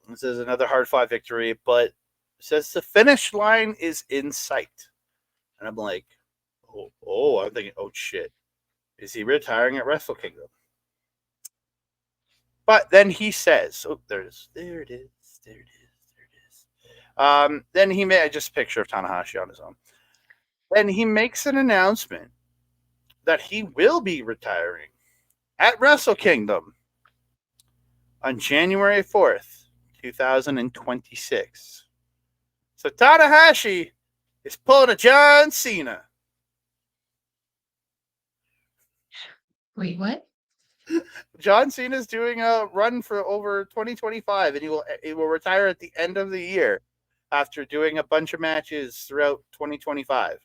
This is another hard fought victory, but says the finish line is in sight. And I'm like, I'm thinking, oh shit. Is he retiring at Wrestle Kingdom? But then he says, there it is. Then he made just a picture of Tanahashi on his own. Then he makes an announcement that he will be retiring at Wrestle Kingdom on January 4th, 2026. So Tanahashi is pulling a John Cena. Wait, what? John Cena's doing a run for over 2025, and he will retire at the end of the year after doing a bunch of matches throughout 2025.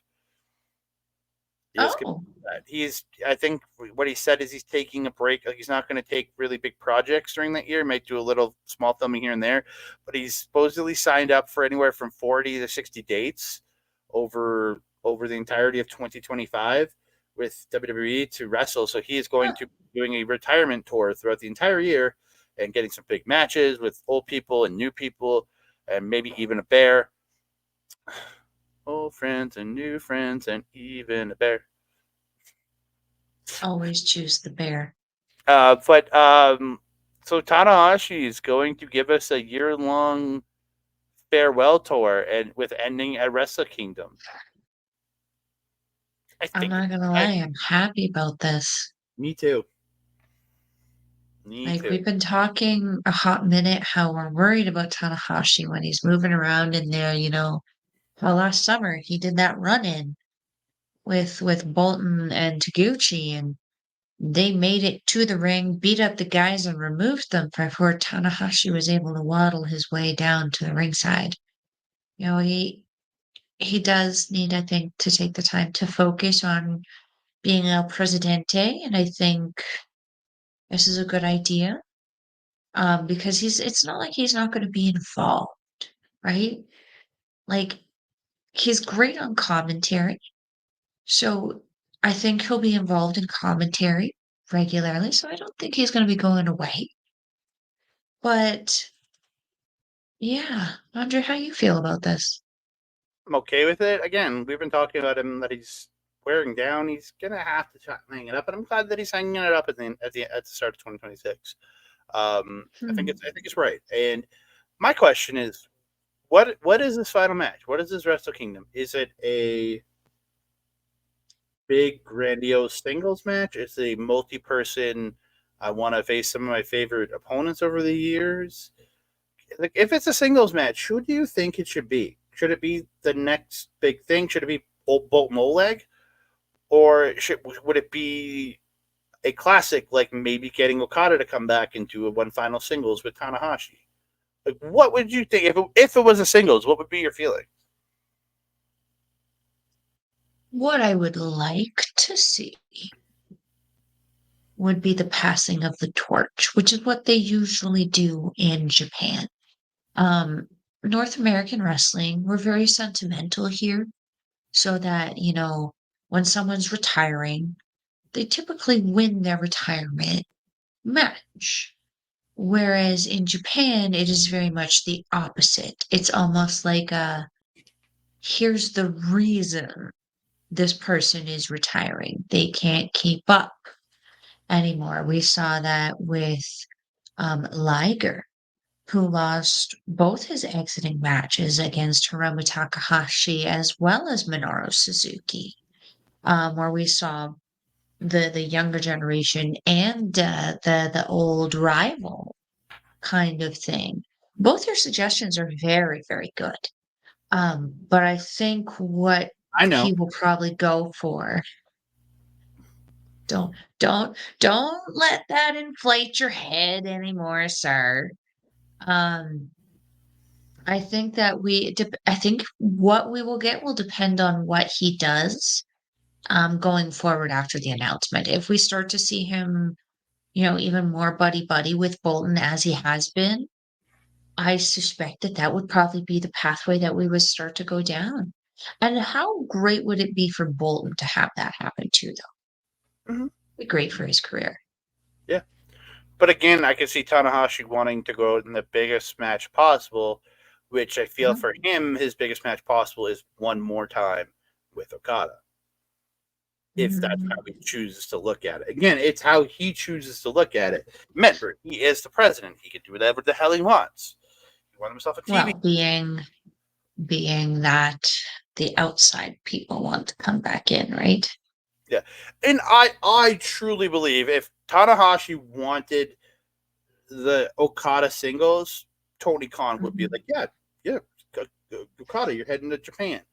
I think what he said is he's taking a break. Like, he's not going to take really big projects during that year. He might do a little small filming here and there, but he's supposedly signed up for anywhere from 40 to 60 dates over the entirety of 2025 with WWE to wrestle. So he is going to be doing a retirement tour throughout the entire year and getting some big matches with old people and new people and maybe even a bear. Old friends and new friends and even a bear. Always choose the bear. So Tanahashi is going to give us a year-long farewell tour, and with ending at Wrestle Kingdom. I'm not gonna lie, I'm happy about this. Me too. We've been talking a hot minute how we're worried about Tanahashi when he's moving around in there, how last summer he did that run-in with Bolton and Taguchi, and they made it to the ring, beat up the guys, and removed them before Tanahashi was able to waddle his way down to the ringside. He does need, I think, to take the time to focus on being El Presidente, and I think this is a good idea. Because it's not like he's not going to be involved, right? Like, he's great on commentary. So I think he'll be involved in commentary regularly. So I don't think he's going to be going away. But yeah, Andre, how you feel about this? I'm okay with it. Again, we've been talking about him that he's wearing down. He's gonna have to try and hang it up, and I'm glad that he's hanging it up at the start of 2026. I think it's right. And my question is, what is this final match? What is this Wrestle Kingdom? Is it a big grandiose singles match? It's a multi-person. I want to face some of my favorite opponents over the years. Like, if it's a singles match, who do you think it should be? Should it be the next big thing? Should it be Bolton Oleg, or would it be a classic, like maybe getting Okada to come back into a one final singles with Tanahashi? Like, what would you think if it was a singles? What would be your feeling? What I would like to see would be the passing of the torch, which is what they usually do in Japan. North American wrestling, we're very sentimental here, so that, when someone's retiring, they typically win their retirement match. Whereas in Japan, it is very much the opposite. It's almost like here's the reason this person is retiring. They can't keep up anymore. We saw that with Liger who lost both his exiting matches against Hiromu Takahashi as well as Minoru Suzuki, where we saw the younger generation and the old rival kind of thing. Both your suggestions are very, very good. But I think what I know. he will probably go for. Don't let that inflate your head anymore, sir. Um, I think that I think what we will get will depend on what he does going forward after the announcement. If we start to see him, even more buddy-buddy with Bolton as he has been, I suspect that that would probably be the pathway that we would start to go down. And how great would it be for Bolton to have that happen too, though? Hmm. Be great for his career. Yeah. But again, I can see Tanahashi wanting to go in the biggest match possible, which I feel Mhm. for him, his biggest match possible is one more time with Okada. If that's how he chooses to look at it. Again, it's how he chooses to look at it. Remember, he is the president. He can do whatever the hell he wants. He won himself a TV. Well, being that the outside people want to come back in, right? Yeah. And I truly believe if Tanahashi wanted the Okada singles, Tony Khan would be Mhm. like, yeah, Okada, you're heading to Japan.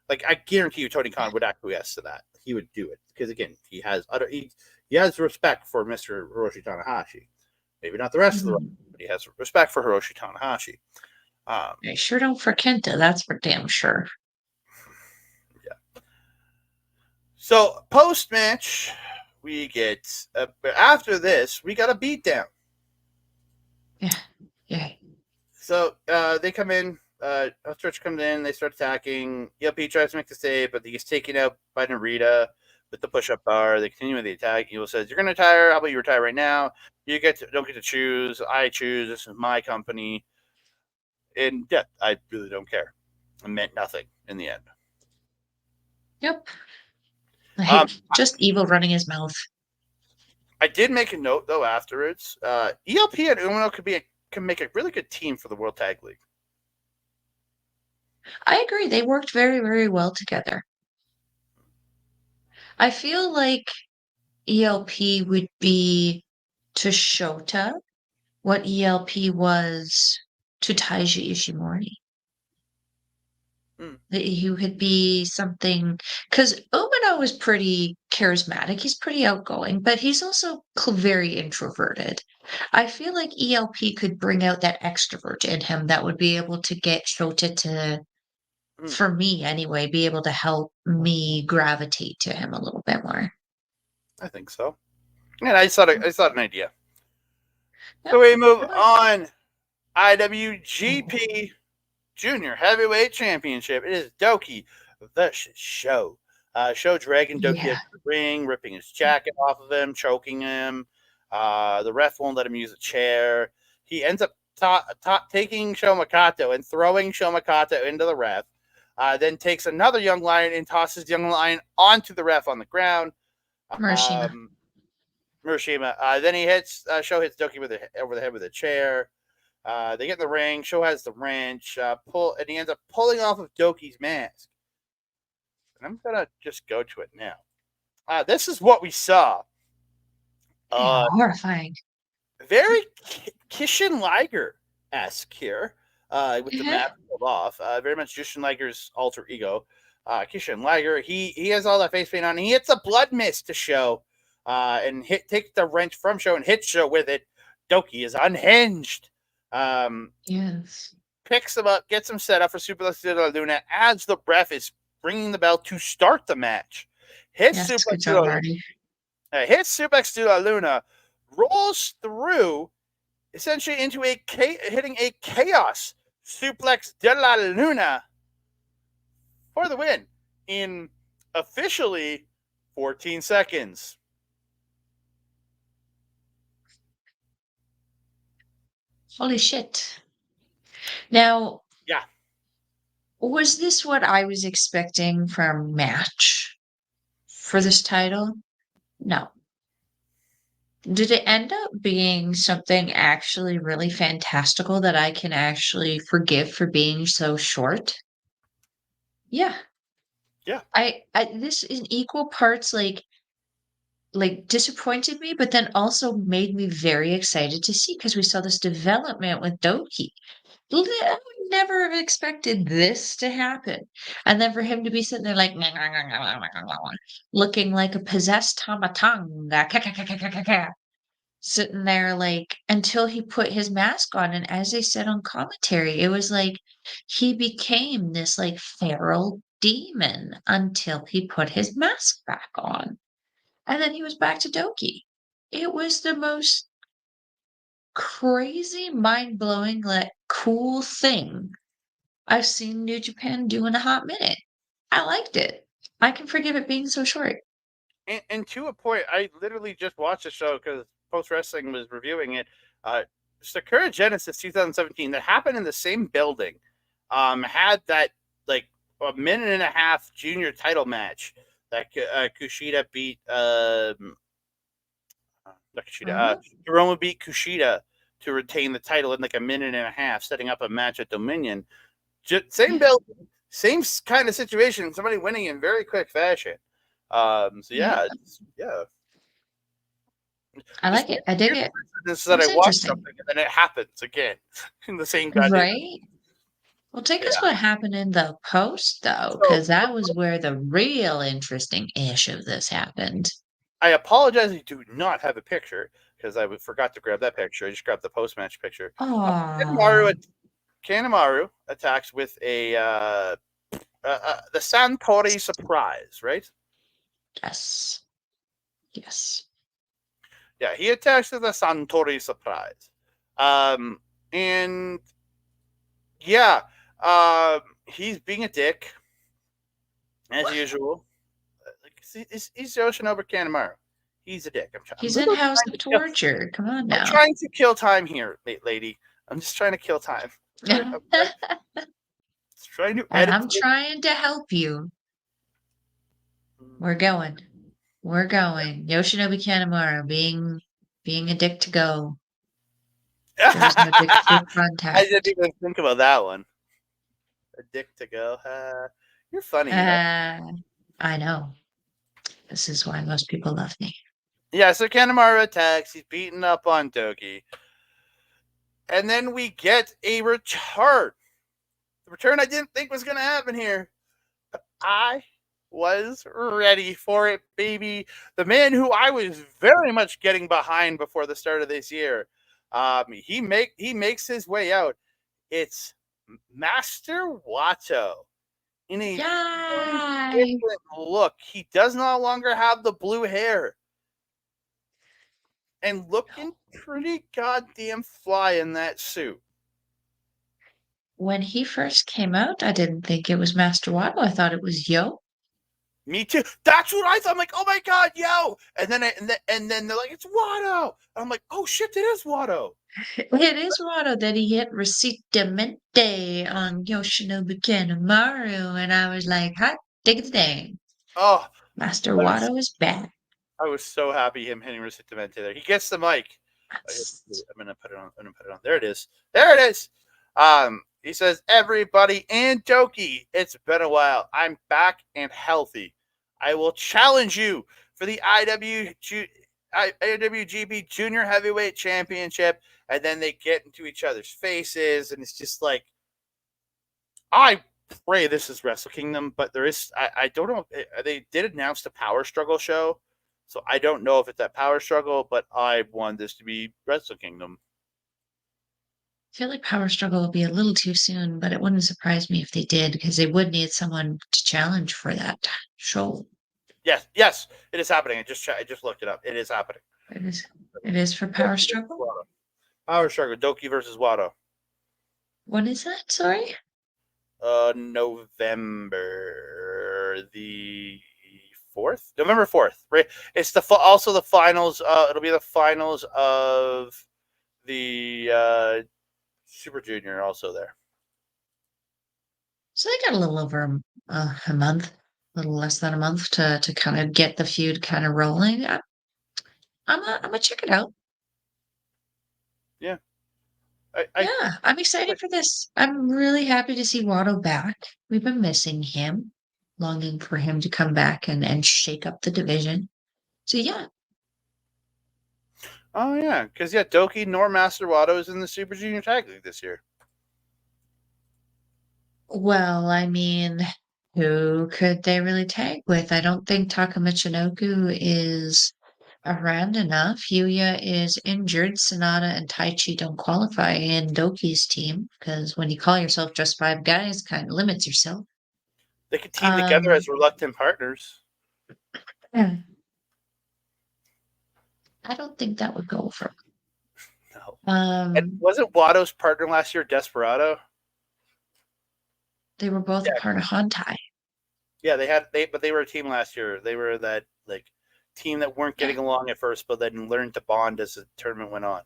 Like I guarantee you, Tony Khan would acquiesce to that. He would do it because again, he has respect for Mr. Hiroshi Tanahashi. Maybe not the rest of the, Mhm. but he has respect for Hiroshi Tanahashi. I sure don't for Kenta, that's for damn sure. Yeah. So post match, we get after this we got a beatdown. Yeah. Yeah. So they come in. Church comes in. They start attacking. ELP tries to make the save, but he gets taken out by Narita with the push-up bar. They continue with the attack. Evil says, "You're going to retire. How about you retire right now? Don't get to choose. I choose. This is my company." And yeah, I really don't care. It meant nothing in the end. Yep. I Um, hate just evil running his mouth. I did make a note though afterwards. ELP and Umino can make a really good team for the World Tag League. I agree. They worked very, very well together. I feel like ELP would be to Shota what ELP was to Taiji Ishimori. Hmm. That he could be something because Umino is pretty charismatic. He's pretty outgoing, but he's also very introverted. I feel like ELP could bring out that extrovert in him that would be able to get Shota to, Hmm. for me anyway, be able to help me gravitate to him a little bit more. I think so. And I just thought an idea. Yep. So we move I like on. IWGP Junior Heavyweight Championship. It is DOUKI versus Show. Show dragging DOUKI Yeah. out of the ring, ripping his jacket off of him, choking him. The ref won't let him use a chair. He ends up taking Sho Makato and throwing Sho Makato into the ref. Then takes another young lion and tosses young lion onto the ref on the ground. Murashima. Um, Murashima. Then he hits Sho hits DOUKI over the head with a chair. They get in the ring. Sho has the wrench. And he ends up pulling off of DOUKI's mask. And I'm gonna just go to it now. This is what we saw. Yeah, Uh, horrifying. Very Kishin Liger esque here, with the Mhm. mask pulled off. Very much Kishin Liger's alter ego. Kishin Liger. He has all that face paint on. He hits a blood mist to Sho, and takes the wrench from Sho and hits Sho with it. DOUKI is unhinged. Yes. Picks him up, gets him set up for Suplex de la Luna as the ref is ringing the bell to start the match. Yes, good job, Marty. Hits Suplex de la Luna, rolls through essentially into hitting a chaos Suplex de la Luna for the win in officially 14 seconds. Holy shit. Now, Yeah. was this what I was expecting from match for this title? No. Did it end up being something actually really fantastical that I can actually forgive for being so short? Yeah. Yeah. I this in equal parts, disappointed me, but then also made me very excited to see because we saw this development with DOUKI. I would never have expected this to happen, and then for him to be sitting there like looking like a possessed tamatanga, sitting there like until he put his mask on, and as they said on commentary, it was like he became this like feral demon until he put his mask back on. And then he was back to DOUKI. It was the most crazy, mind-blowing, like, cool thing I've seen New Japan do in a hot minute. I liked it. I can forgive it being so short. And to a point, I literally just watched the show because Post Wrestling was reviewing it. Sakura Genesis 2017 that happened in the same building. Had that like a minute and a half junior title match that Kushida beat not Kushida. Mhm. Hiromu beat Kushida to retain the title in like a minute and a half, setting up a match at Dominion. Same Yeah, building, same kind of situation. Somebody winning in very quick fashion. So yeah. yeah, yeah. I Just like it. I dig weird it. coincidence It that I was watch interesting. something and then it happens again in the same goddamn. Right? Well, take us Yeah. what happened in the post, though, So because that was where the real interesting ish of this happened. I apologize. I do not have a picture because I forgot to grab that picture. I just grabbed the post match picture. Oh, Kanemaru, Kanemaru attacks with a the Santori surprise, right? yes. Yes. Yeah, he attacks with the Santori surprise. Um, and yeah, he's being a dick as usual. Like he's Yoshinobu Kanemaru. He's a dick. I'm He's in literally House trying of to kill. Torture. Come on I'm now. trying to kill time here, lady. I'm just trying to kill time. Trying to And edit. I'm trying to help you. We're going. We're going. Yoshinobu Kanemaru being a dick to go. There was no dick through I didn't contact. even think about that one. A dick to go. You're funny, you know. Uh, I know. This is why most people love me. Yeah, so Kanemaru attacks. He's beating up on DOUKI. And then we get a return. The return I didn't think was going to happen here. But I was ready for it, baby. The man who I was very much getting behind before the start of this year. He makes his way out. It's Master Watto in a very Yay! different look. He does no longer have the blue hair and looking pretty goddamn fly in that suit. When he first came out, I didn't think it was Master Wato. I thought it was Yo. Me too. That's what I thought. I'm like, oh my god, yo! And then they're like, it's Watto. And I'm like, oh shit, it is Watto. It is Wato that he hit Recitamente on Yoshinobu Kanemaru, and I was like, hot dig the dang. Oh, Master I was Wato is back. I was so happy him hitting Recitamente there. He gets the mic. Yes. I'm gonna put it on. I'm gonna put it on. There it is. There it is. He says, everybody and DOUKI, it's been a while. I'm back and healthy. I will challenge you for the IWGP Junior Heavyweight Championship. And then they get into each other's faces, and it's just like, I pray this is Wrestle Kingdom, but there is, I don't know. They did announce the Power Struggle show, so I don't know if it's that Power Struggle, but I want this to be Wrestle Kingdom. I feel like Power Struggle will be a little too soon, but it wouldn't surprise me if they did because they would need someone to challenge for that show. Yes, yes, it is happening. I just looked it up. It is happening. It is. It is for Power Struggle. Power Struggle, DOUKI versus Watto. When is that? Sorry. November the 4th, November 4th. Right, it's also the finals. It'll be the finals of the Super Junior also there. So they got a little over a month, a little less than a month to kind of get the feud kind of rolling. I'm gonna check it out. Yeah. Yeah, I'm excited for this. I'm really happy to see Watto back. We've been missing him, longing for him to come back and shake up the division. So yeah. Oh yeah, because DOUKI nor Master Wato is in the Super Junior Tag League this year. Well, I mean, who could they really tag with? I don't think Takamichinoku is around enough. Yuya is injured. Sonata and Taichi don't qualify in Doki's team because when you call yourself just five guys, kind of limits yourself. They could team together as reluctant partners. Yeah. I don't think that would go for. No. And wasn't Wato's partner last year Desperado? They were both a part of Hontai. Yeah, they were a team last year. They were that team that weren't getting along at first, but then learned to bond as the tournament went on.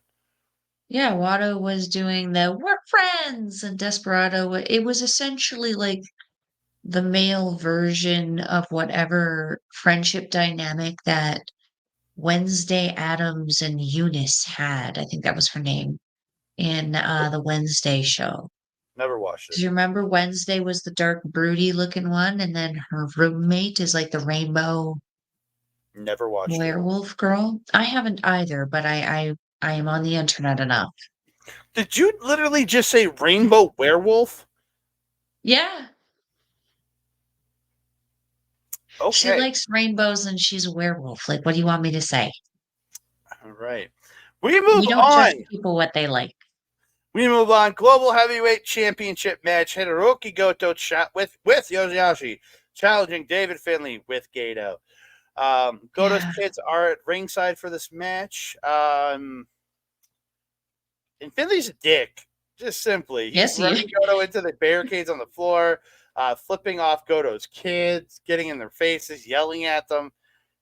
Yeah, Watto was doing the "we're friends" and Desperado. It was essentially like the male version of whatever friendship dynamic that Wednesday Addams and Eunice had. I think that was her name in the Wednesday show. Never watched it. Do you remember Wednesday was the dark, broody looking one, and then her roommate is like the rainbow Never watched werewolf girl? I haven't either, but I am on the internet enough. Did you literally just say rainbow werewolf? Yeah. Okay. She likes rainbows and she's a werewolf. Like, what do you want me to say? All right. We move You don't on. judge people what they like. We move on. Global Heavyweight Championship match. Hirooki Goto with YOSHI-HASHI challenging David Finlay with Gedo. Goto's kids are at ringside for this match. And Finlay's a dick, just simply. He's running Goto into the barricades on the floor, flipping off Goto's kids, getting in their faces, yelling at them.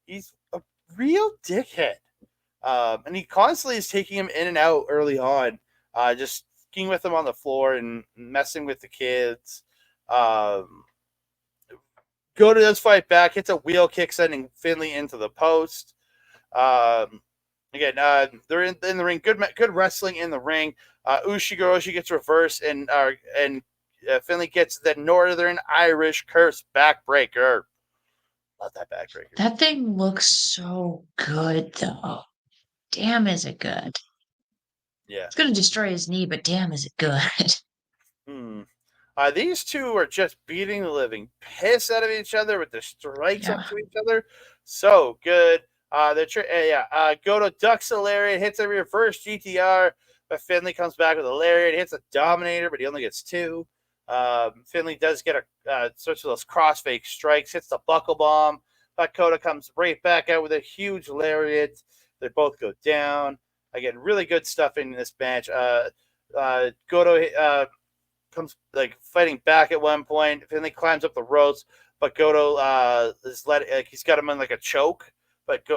He's a real dickhead. And he constantly is taking him in and out early on, just skiing with them on the floor and messing with the kids. Goto does fight back, hits a wheel kick, sending Finlay into the post. Again, they're in the ring. Good wrestling in the ring. Ushigoroshi gets reversed, and Finlay gets the Northern Irish curse backbreaker. Love that backbreaker. That thing looks so good, though. Damn, is it good? Yeah, it's gonna destroy his knee, but damn, is it good? These two are just beating the living piss out of each other with the strikes up to each other. So good. Goto ducks a lariat, hits a reverse GTR, but Finlay comes back with a lariat, hits a dominator, but he only gets two. Finlay does get sorts of those crossfake strikes, hits the buckle bomb, but Goto comes right back out with a huge lariat. They both go down. Again, really good stuff in this match. Goto comes fighting back at one point. Finlay climbs up the ropes, but Goto he's got him in a choke. But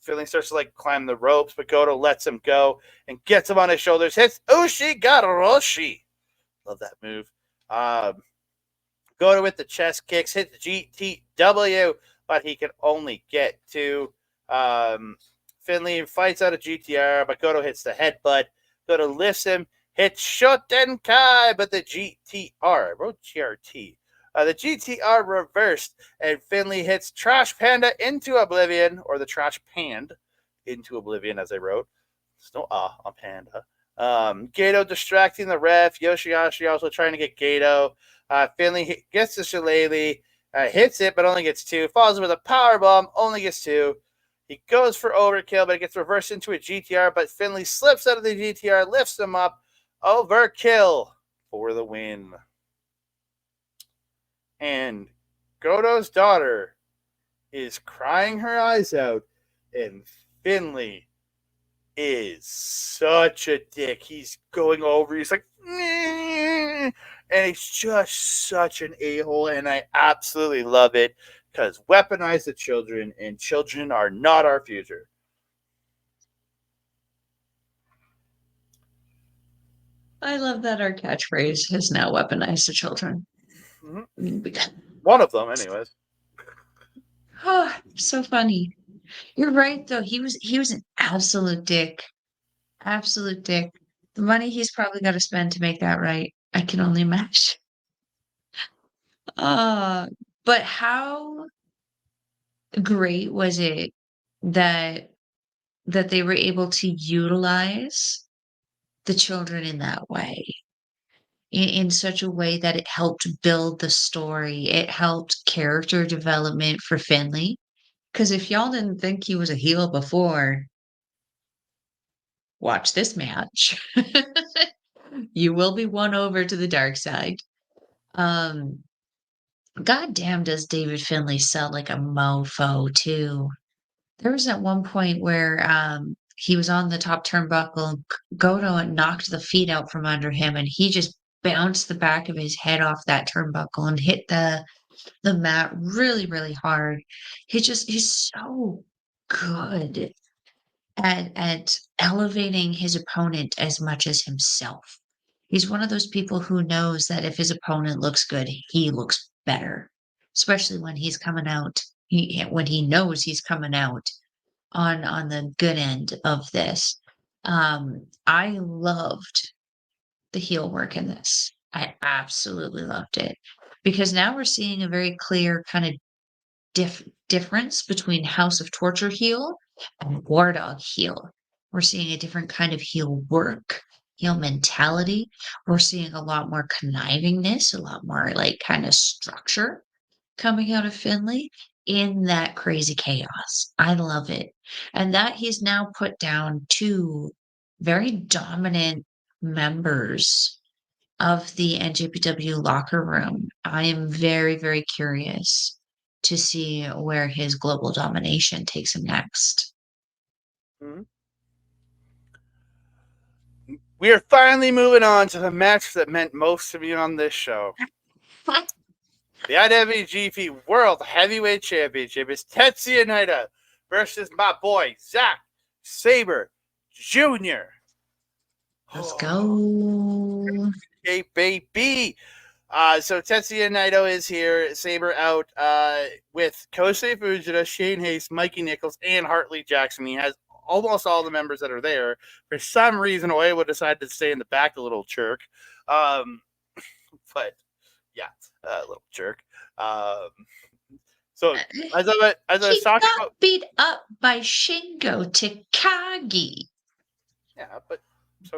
Finlay starts to climb the ropes, but Goto lets him go and gets him on his shoulders. Hits Ushigoroshi. Love that move. Goto with the chest kicks, hits GTW, but he can only get two. Finlay fights out a GTR, but Goto hits the headbutt. Goto lifts him, hits Shotenkai, but the GTR, I wrote GRT. The GTR reversed, and Finlay hits Trash Panda into oblivion, or the Trash Pand into oblivion, as I wrote. There's no on Panda. Gedo distracting the ref. YOSHI-HASHI also trying to get Gedo. Finlay gets the shillelagh, hits it, but only gets two. Falls with a power bomb, only gets two. He goes for overkill, but it gets reversed into a GTR, but Finlay slips out of the GTR, lifts him up. Overkill for the win. And Goto's daughter is crying her eyes out, and Finlay is such a dick. He's going over, he's like, and he's just such an a-hole, and I absolutely love it, because weaponize the children, and children are not our future. I love that our catchphrase has now weaponized the children. Mm-hmm. One of them, anyways. Oh, so funny. You're right, though. He was an absolute dick. Absolute dick. The money he's probably got to spend to make that right. I can only imagine. Uh, but how great was it that they were able to utilize the children in that way, in such a way that it helped build the story. It helped character development for Finlay. Because if y'all didn't think he was a heel before, watch this match. You will be won over to the dark side. Um, goddamn, does David Finlay sell like a mofo too? There was at one point where he was on the top turnbuckle, and Gedo knocked the feet out from under him, and he just bounced the back of his head off that turnbuckle and hit the mat really, really hard. He's so good at elevating his opponent as much as himself. He's one of those people who knows that if his opponent looks good, he looks better, especially when he's coming out. When he knows he's coming out on the good end of this. I loved the heel work in this. I absolutely loved it because now we're seeing a very clear kind of difference between House of Torture heel and War Dog heel. We're seeing a different kind of heel work, heel mentality. We're seeing a lot more connivingness, a lot more like kind of structure coming out of Finlay in that crazy chaos. I love it. And that he's now put down two very dominant members of the NJPW locker room. I am very, very curious to see where his global domination takes him next. Mhm. We are finally moving on to the match that meant most to me on this show. The IWGP World Heavyweight Championship is Tetsuya Naito versus my boy Zack Sabre Jr. Let's go. Hey, baby. So Tetsuya Naito is here. Sabre out with Kosei Fujita, Shane Hayes, Mikey Nichols, and Hartley Jackson. He has almost all the members that are there. For some reason, Oiwa decided to stay in the back, a little jerk. But yeah, a little jerk. Um, so as I was He talking got about, beat up by Shingo Takagi. yeah, but he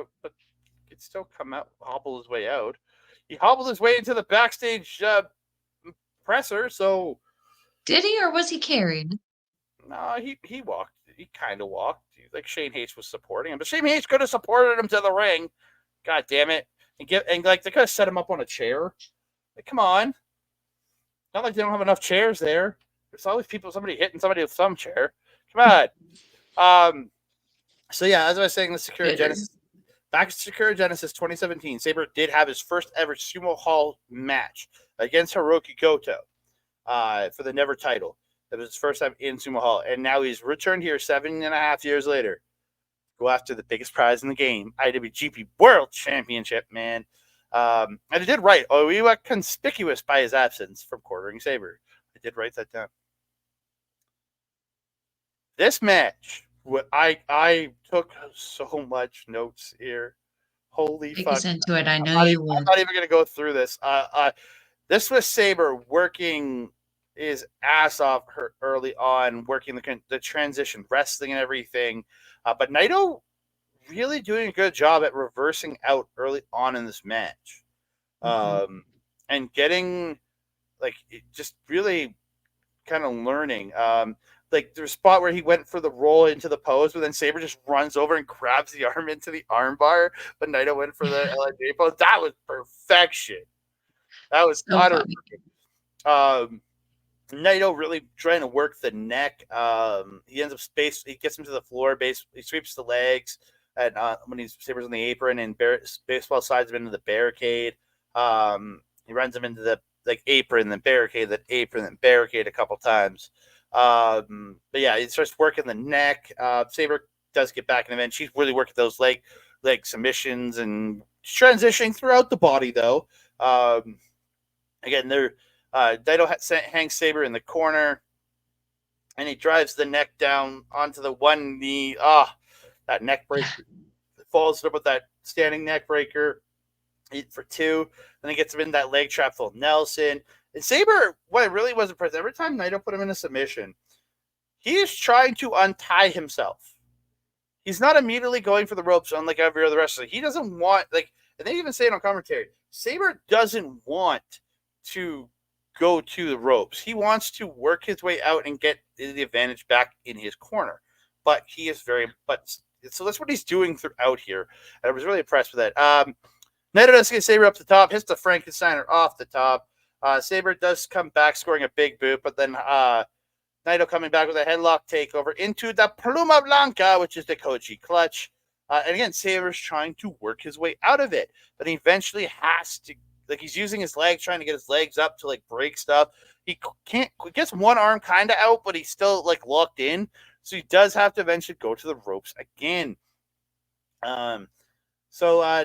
could still come out, hobble his way out. He hobbled his way into the backstage presser. So Did he, or was he carried? no, he walked. He kind of walked. Like Shane Hayes was supporting him, but Shane Hayes could have supported him to the ring. God damn it! And like they could have set him up on a chair. Like, come on. Not like they don't have enough chairs there. There's always people, somebody hitting somebody with some chair. Come on. So yeah, as I was saying, the Sakura Genesis, back to Sakura Genesis 2017, Sabre did have his first ever Sumo Hall match against Hirooki Goto for the Never title. That was his first time in Sumo Hall, and now he's returned here 7.5 years later. Go after the biggest prize in the game, IWGP World Championship, man. And I did write, Oiwa conspicuous by his absence from quartering Sabre. I did write that down. This match, what I took so much notes here. Holy Take fuck! us into it. I know I'm you would. not even going to go through this. This was Sabre working his ass off early on, working the transition, wrestling and everything. But Naito really doing a good job at reversing out early on in this match. And getting like just really kind of learning. Like there's a spot where he went for the roll into the pose, but then Sabre just runs over and grabs the arm into the armbar. But Naito went for the LNJ pose. That was perfection. That was So utter. funny. Naito really trying to work the neck. He ends up he gets him to the floor. He sweeps the legs, and when he's Sabre's on the apron, and baseball sides him into the barricade. He runs him into the apron, then barricade, then barricade a couple times. But yeah, he starts working the neck. Sabre does get back in the event. She's really working those leg submissions and transitioning throughout the body though. Again, Naito hangs Sabre in the corner. and he drives the neck down onto the one knee. That neck breaker. Falls up with that standing neck breaker for 2. Then he gets him in that leg trap full Nelson. And Sabre, what I really was impressed, every time Naito put him in a submission, he is trying to untie himself. He's not immediately going for the ropes unlike every other wrestler. He doesn't want, like, and they even say it on commentary, Sabre doesn't want to go to the ropes. He wants to work his way out and get the advantage back in his corner. But he is so that's what he's doing throughout here. And I was really impressed with that. Naito does get Sabre up the top, hits the Frankensteiner off the top. Sabre does come back, scoring a big boot, but then Naito coming back with a headlock takeover into the Pluma Blanca, which is the Koji clutch. And again, Sabre's trying to work his way out of it, but he eventually has to, like, he's using his legs, trying to get his legs up to, like, break stuff. He gets one arm kind of out, but he's still, like, locked in. So he does have to eventually go to the ropes again. So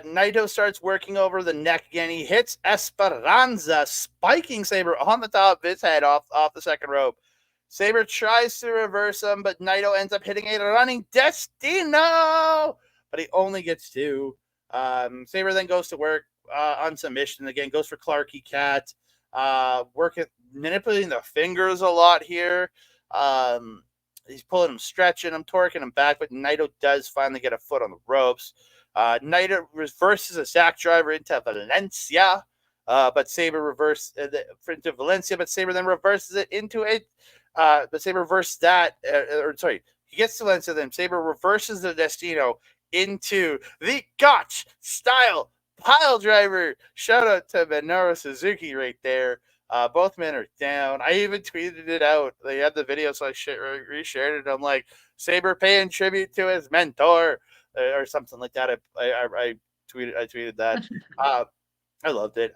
Naito starts working over the neck again. He hits Esperanza, spiking Sabre on the top of his head off the second rope. Sabre tries to reverse him, but Naito ends up hitting a running Destino, but he only gets 2. Sabre then goes to work on submission again, goes for Clarky Cat, manipulating the fingers a lot here. He's pulling him, stretching him, torquing him back, but Naito does finally get a foot on the ropes. Naito reverses a Zack driver into Valencia, but Sabre into Valencia, but Sabre then reverses it into a. But Sabre reverses that, he gets to Valencia, then Sabre reverses the Destino into the Gotch style pile driver. Shout out to Minoru Suzuki right there. Both men are down. I even tweeted it out. They had the video, so I reshared it. I'm like, Sabre paying tribute to his mentor, or something like that. I tweeted that. I loved it.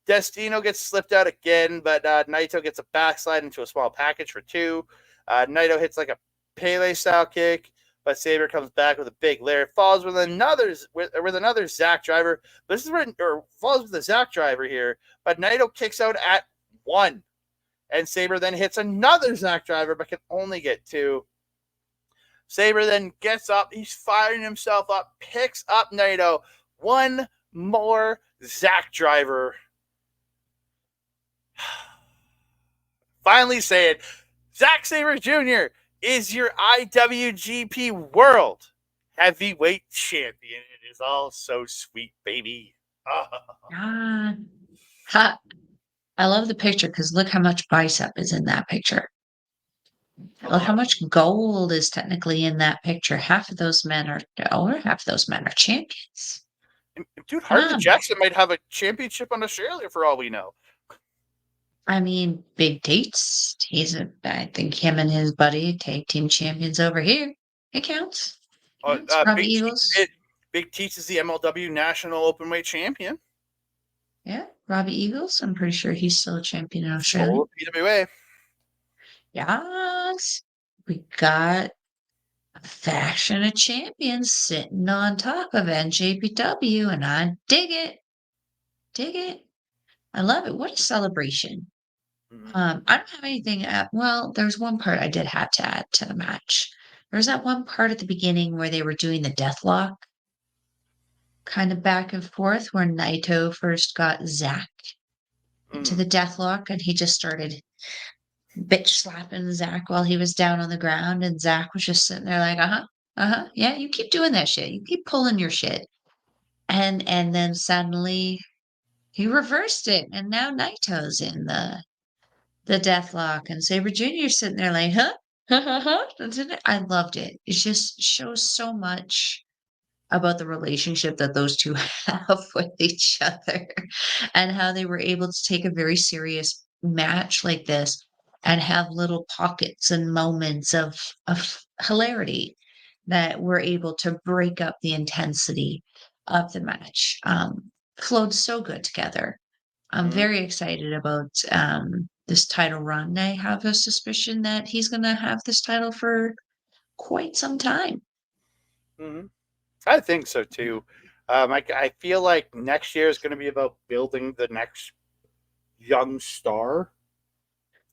Destino gets slipped out again, but Naito gets a backslide into a small package for 2. Naito hits like a Pele style kick, but Sabre comes back with a big layer. Falls with another Zack driver. This is falls with the Zack driver here, but Naito kicks out at 1. And Sabre then hits another Zack driver, but can only get 2. Sabre then gets up. He's firing himself up, picks up Naito. One more Zack driver. Finally say it. Zack Sabre Jr. is your IWGP World Heavyweight Champion. It is all so sweet, baby. I love the picture because look how much bicep is in that picture. Look how much gold is technically in that picture. Half of those men are champions. Dude, Harvey Jackson might have a championship on Australia for all we know. I mean, big dates. I think him and his buddy tag team champions over here. It counts. Robbie Eagles. Big Teach is the MLW National Openweight Champion. Yeah, Robbie Eagles. I'm pretty sure he's still a champion in Australia. PWA. Yes. We got a faction of champions sitting on top of NJPW, and I dig it. Dig it. I love it. What a celebration. I don't have anything there's one part I did have to add to the match. There's that one part at the beginning where they were doing the deathlock, kind of back and forth, where Naito first got Zack into the deathlock, and he just started bitch slapping Zack while he was down on the ground, and Zack was just sitting there like, yeah, you keep doing that shit. You keep pulling your shit. And then suddenly he reversed it, and now Naito's in the deathlock, and Sabre Jr. sitting there like, huh? I loved it. It just shows so much about the relationship that those two have with each other, and how they were able to take a very serious match like this and have little pockets and moments of hilarity that were able to break up the intensity of the match. Flowed so good together. I'm very excited about this title run. I have a suspicion that he's going to have this title for quite some time. I think so too. I feel like next year is going to be about building the next young star.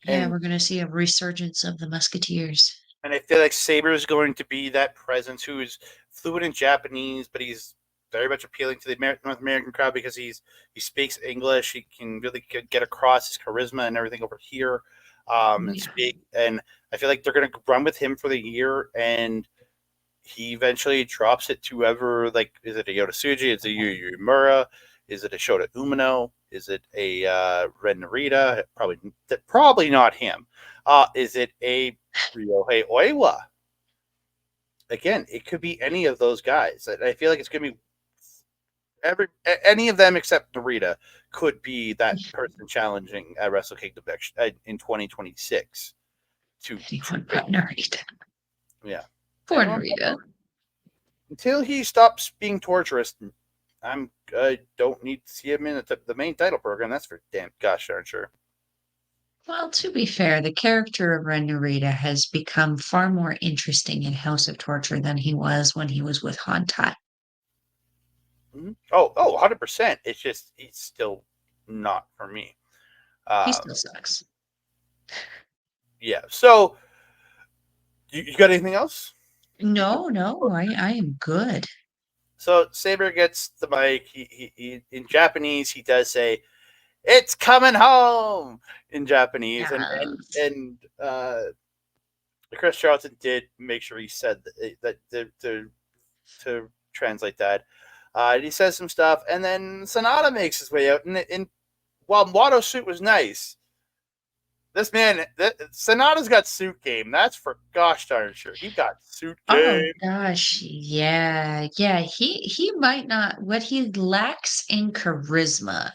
Yeah, And we're going to see a resurgence of the Musketeers. I feel like Sabre is going to be that presence who is fluent in Japanese, but he's very much appealing to the North American crowd because he speaks English. He can really get across his charisma and everything over here, and Yeah. speak. And I feel like they're going to run with him for the year, and he eventually drops it to whoever. Like, is it a Yota Tsuji? Is it a Yu Uemura? Is it a Shota Umino? Is it a Ren Narita? Probably not him. Is it a Ryohei Oiwa? Again, it could be any of those guys. I feel like it's going to be any of them except Narita could be that person challenging at Wrestle Kingdom in 2026. Anyone but Narita. Yeah. Poor Narita. Until he stops being torturous, I don't need to see him in the main title program. That's for damn gosh darn sure. Well, to be fair, the character of Ren Narita has become far more interesting in House of Torture than he was when he was with Hantai. Mm-hmm. Oh, 100%. It's just he's still not for me. He still sucks. Yeah. So, you got anything else? No, I am good. So Sabre gets the mic. He in Japanese he does say, "It's coming home" in Japanese, Yes. and Chris Charlton did make sure he said that to translate that. And he says some stuff, and then Sonata makes his way out, and while Wato's suit was nice, this man, Sonata's got suit game. That's for gosh darn sure. He got suit Oh game. gosh, yeah. He might not what he lacks in charisma,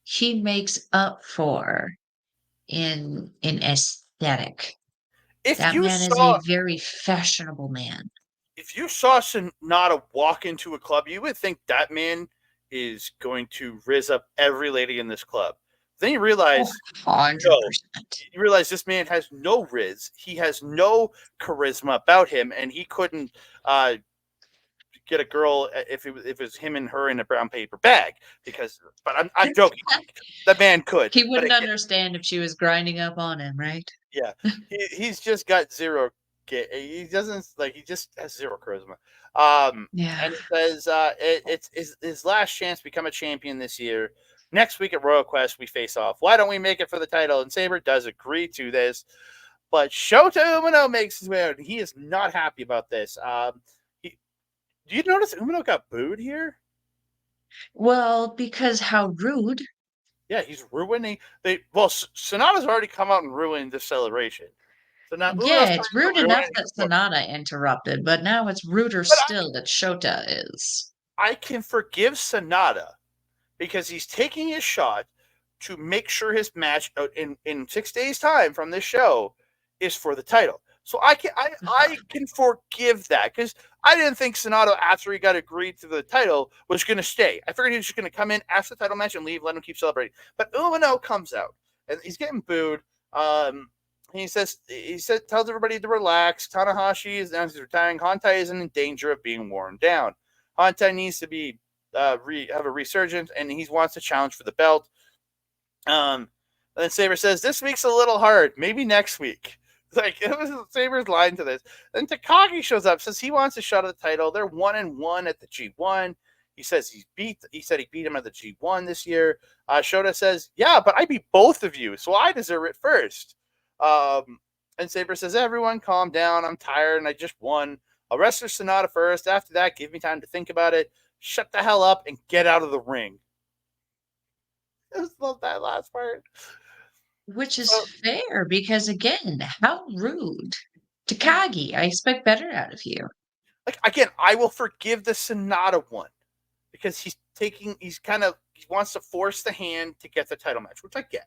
he makes up for in aesthetic. If That you man is a saw very fashionable man. if you saw Sonata walk into a club, you would think that man is going to rizz up every lady in this club. Then you realize, no, 100%. you realize this man has no riz. He has no charisma about him, and he couldn't get a girl if it was him and her in a brown paper bag. But I'm joking. The man could, He but wouldn't again, understand if she was grinding up on him, right? yeah, he's just got zero. He doesn't like. He just has zero charisma. Yeah. And he says it's his last chance to become a champion this year. Next week at Royal Quest, we face off. Why don't we make it for the title? And Sabre does agree to this, but Shota Umino makes his way out, and he is not happy about this. Do you notice Umino got booed here? Well, because how rude. Yeah, he's ruining. Sonata's already come out and ruined the celebration. So now Yeah, Umino's it's trying rude to ruin enough it. that Sonata interrupted, but now it's ruder But still that Shota is. I can forgive Sonata because he's taking his shot to make sure his match in 6 days' time from this show is for the title. So I can forgive that because I didn't think Sonata, after he got agreed to the title, was going to stay. I figured he was just going to come in after the title match and leave, let him keep celebrating. But Umino comes out and he's getting booed. He tells everybody to relax. Tanahashi is announced he's retiring. Hantai isn't in danger of being worn down. Hantai needs to be have a resurgence, and he wants to challenge for the belt. And then Sabre says, "This week's a little hard. Maybe next week." Like, it was Sabre's line to this. Then Takagi shows up, says he wants a shot at the title. They're 1-1 at the G1. He said he beat him at the G1 this year. Shota says, "Yeah, but I beat both of you, so I deserve it first." And Sabre says, "Everyone calm down. I'm tired and I just won. I'll wrestle Sonata first. After that, give me time to think about it. Shut the hell up and get out of the ring." I just love that last part. Which is So, fair because, again, how rude. Takagi, I expect better out of you. like, again, I will forgive the Sonata one because he wants to force the hand to get the title match, which I get.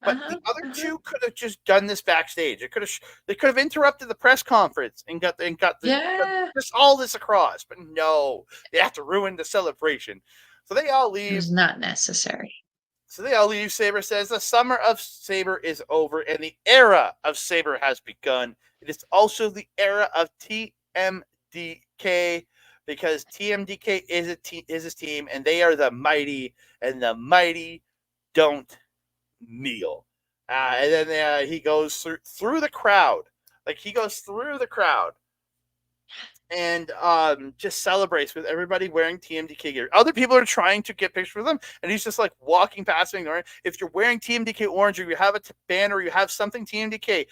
But the other two could have just done this backstage. They could have interrupted the press conference and got just all this across. But no, they have to ruin the celebration. So they all It leave. was not necessary. Sabre says the summer of Sabre is over and the era of Sabre has begun. It is also the era of TMDK because TMDK is his team, and they are the mighty, and the mighty don't kneel. And then he goes through the crowd. Like, he goes through the crowd and just celebrates with everybody wearing TMDK gear. Other people are trying to get pictures with him, and he's just like walking past them, ignoring. If you're wearing TMDK orange, or you have a banner, or you have something TMDK,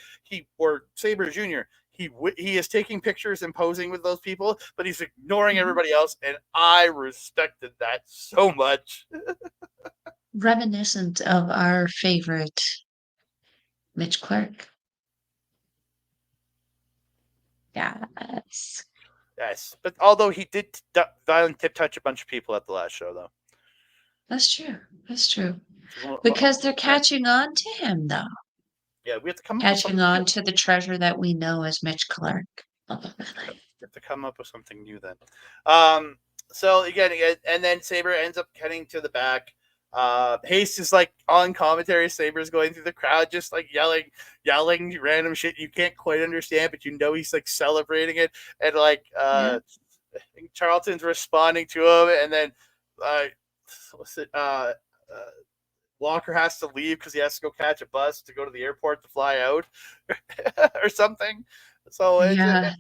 or Sabre Jr., he is taking pictures and posing with those people, but he's ignoring everybody else, and I respected that so much. Reminiscent of our favorite Mitch Clark. Yes. Yes, but although he did violent tip touch a bunch of people at the last show, though. That's true. That's true. Because they're catching on to him, though. Yeah, we have to come up with Catching something on new. to the treasure that we know as Mitch Clark. We have to come up with something new then. So again, and then Sabre ends up heading to the back. Haste is like on commentary. Sabre's going through the crowd, just like yelling random shit you can't quite understand, but you know he's like celebrating it. And like Charlton's responding to him, and then what's it? Walker has to leave because he has to go catch a bus to go to the airport to fly out or something. So you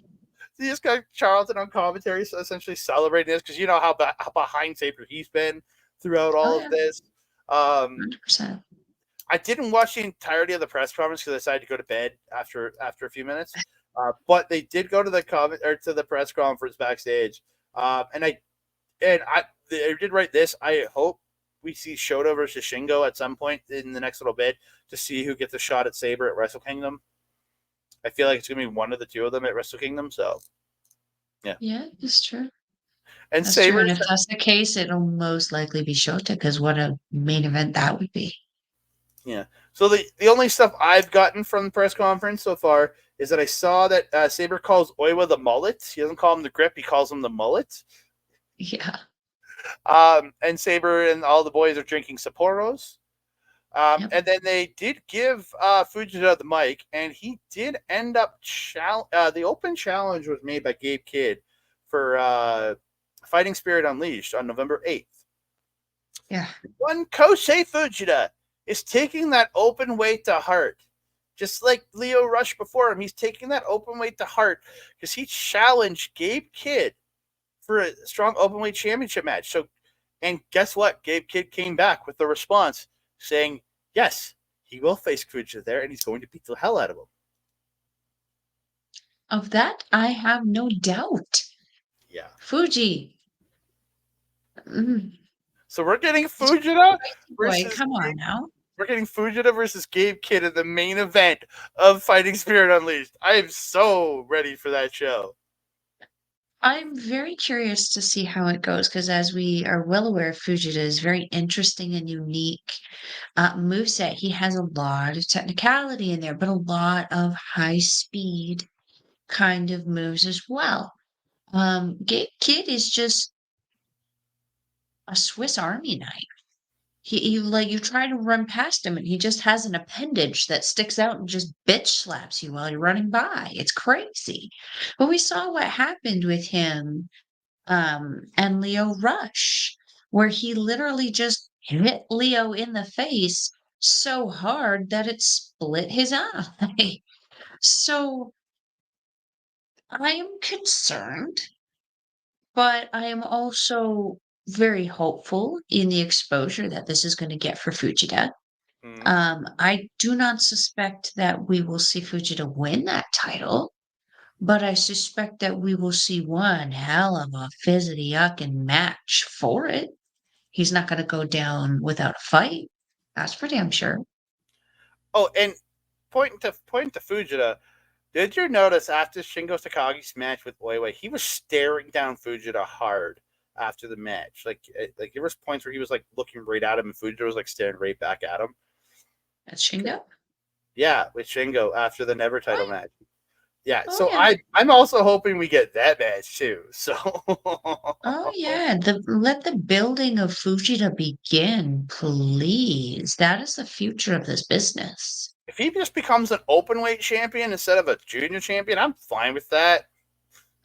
just got Charlton on commentary, so essentially celebrating this because you know how behind Sabre he's been throughout all of this. 100%. I didn't watch the entirety of the press conference because I decided to go to bed after a few minutes. But they did go to the press conference backstage, and I did write this. I hope we see Shota versus Shingo at some point in the next little bit to see who gets a shot at Sabre at Wrestle Kingdom. I feel like it's going to be one of the two of them at Wrestle Kingdom. So, yeah. Yeah, it's true. And That's Sabre, true. And if that's the case, it'll most likely be Shota because what a main event that would be. Yeah. So the only stuff I've gotten from the press conference so far is that I saw that Sabre calls Oiwa the mullet. He doesn't call him the grip. He calls him the mullet. Yeah. And Sabre and all the boys are drinking Sapporos. And then they did give Fujita the mic, and he did end up the open challenge was made by Gabe Kidd for Fighting Spirit Unleashed on November 8th. Yeah. One Kosei Fujita is taking that open weight to heart. Just like Lio Rush before him, he's taking that open weight to heart because he challenged Gabe Kidd for a strong open weight championship match. So, and guess what? Gabe Kidd came back with the response saying, yes, he will face Fujita there, and he's going to beat the hell out of him. Of that, I have no doubt. Yeah. Fuji. So we're getting Fujita versus come on now. We're getting Fujita versus Gabe Kidd in the main event of Fighting Spirit Unleashed. I am so ready for that show. I'm very curious to see how it goes because, as we are well aware, Fujita is very interesting and unique moveset. He has a lot of technicality in there, but a lot of high speed kind of moves as well. Gabe Kidd is just a Swiss Army knife. He like you try to run past him and he just has an appendage that sticks out and just bitch slaps you while you're running by. It's crazy. But we saw what happened with him and Lio Rush, where he literally just hit Leo in the face so hard that it split his eye. So I am concerned, but I am also very hopeful in the exposure that this is going to get for Fujita. I do not suspect that we will see Fujita win that title, but I suspect that we will see one hell of a fizzity-yuckin' match for it. He's not going to go down without a fight. That's for damn sure. Oh, and pointing to Fujita, did you notice after Shingo Takagi's match with Oiwa, he was staring down Fujita hard after the match. Like there was points where he was like looking right at him, and Fujita was like staring right back at him. That's Shingo? Yeah, with Shingo after the Never title match. Yeah, Oh, so yeah. I'm also hoping we get that match too. So Oh yeah, let the building of Fujita begin, please. That is the future of this business. if he just becomes an open weight champion instead of a junior champion, I'm fine with that.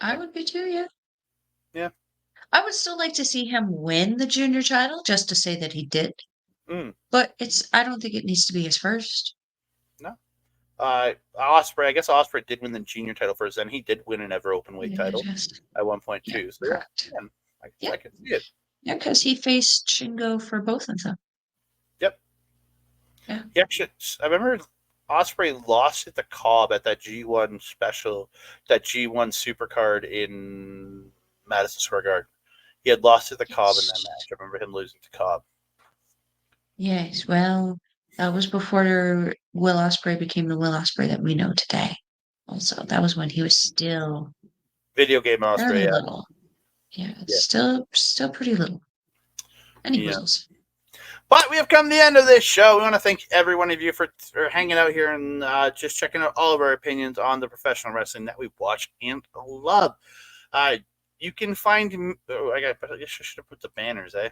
I would be too, yeah. Yeah. I would still like to see him win the junior title just to say that he did. But I don't think it needs to be his first. No. Osprey. I guess Osprey did win the junior title first. Then he did win an ever openweight title at one point Yeah, too. So correct. I can see it. Yeah, because he faced Shingo for both of them. Yep. Yeah. He actually, I remember Osprey lost at the Cobb at that G1 special, that G1 Supercard in Madison Square Garden. He had lost to the Cobb in that match. I remember him losing to Cobb. Yes, well, that was before Will Ospreay became the Will Ospreay that we know today. Also, that was when he was still Video game fairly Osprey, yeah. little. Yeah, Yeah. still pretty little. Any Yeah. whizzles. But we have come to the end of this show. We want to thank every one of you for hanging out here and just checking out all of our opinions on the professional wrestling that we watch and love. You can find. Oh, I guess I should have put the banners, eh?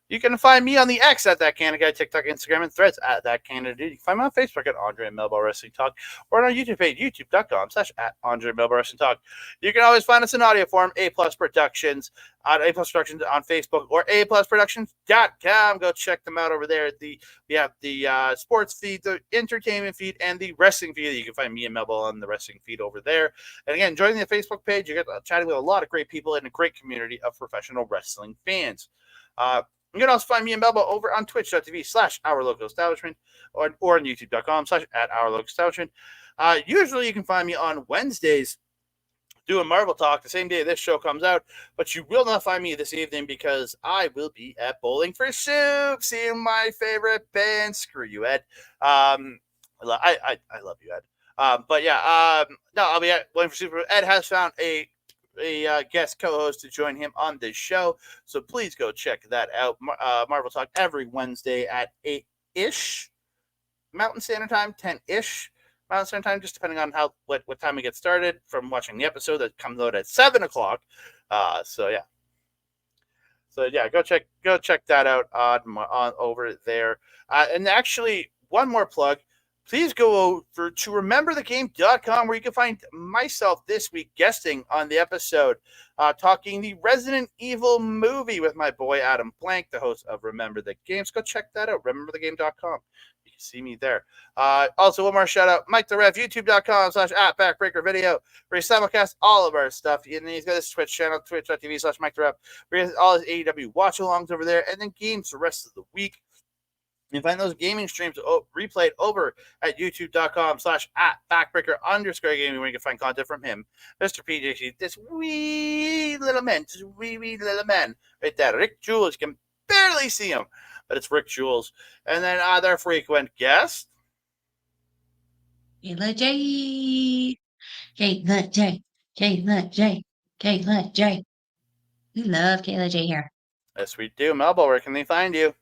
You can find me on the X at That Canada Guy, TikTok, Instagram, and Threads at That Canada Dude. You can find me on Facebook at Andre Melball Wrestling Talk, or on our YouTube page, youtube.com/@ Andre Melball Wrestling Talk. You can always find us in audio form, A Plus Productions, on A Plus Productions on Facebook, or aplusproductions.com. Go check them out over there. We have the sports feed, the entertainment feed, and the wrestling feed. You can find me and Melball on the wrestling feed over there. And again, join the Facebook page. You get chatting with a lot of great people and a great community of professional wrestling fans. You can also find me and Melba over on twitch.tv/OurLocalEstablishment or on youtube.com/@OurLocalEstablishment. Usually you can find me on Wednesdays doing Marvel Talk the same day this show comes out, but you will not find me this evening because I will be at Bowling for Soup seeing my favorite band. Screw you, Ed. I love you, Ed. But yeah, no, I'll be at Bowling for Soup. Ed has found a guest co-host to join him on this show, so please go check that out. Marvel Talk every Wednesday at 8-ish Mountain Standard Time, 10-ish Mountain Standard Time, just depending on what time we get started from watching the episode that comes out at 7 o'clock. So yeah, go check that out on over there. And actually, one more plug. Please go over to rememberthegame.com, where you can find myself this week guesting on the episode, talking the Resident Evil movie with my boy Adam Blank, the host of Remember the Games. Go check that out, rememberthegame.com. You can see me there. Also, one more shout out, Mike the Rev, youtube.com/@backbreakervideo, where he simulcasts all of our stuff. And then he's got his Twitch channel, twitch.tv/Mike the Rev, where he has all his AEW watch alongs over there, and then games the rest of the week. You can find those gaming streams replayed over at youtube.com/@backbreaker_gaming, where you can find content from him, Mr. PJC, this wee little man right there, Rick Jules. You can barely see him, but it's Rick Jules. And then their frequent guest, Kayla J. Kayla J. Kayla J. Kayla J. We love Kayla J here. Yes, we do. Melbo, where can they find you?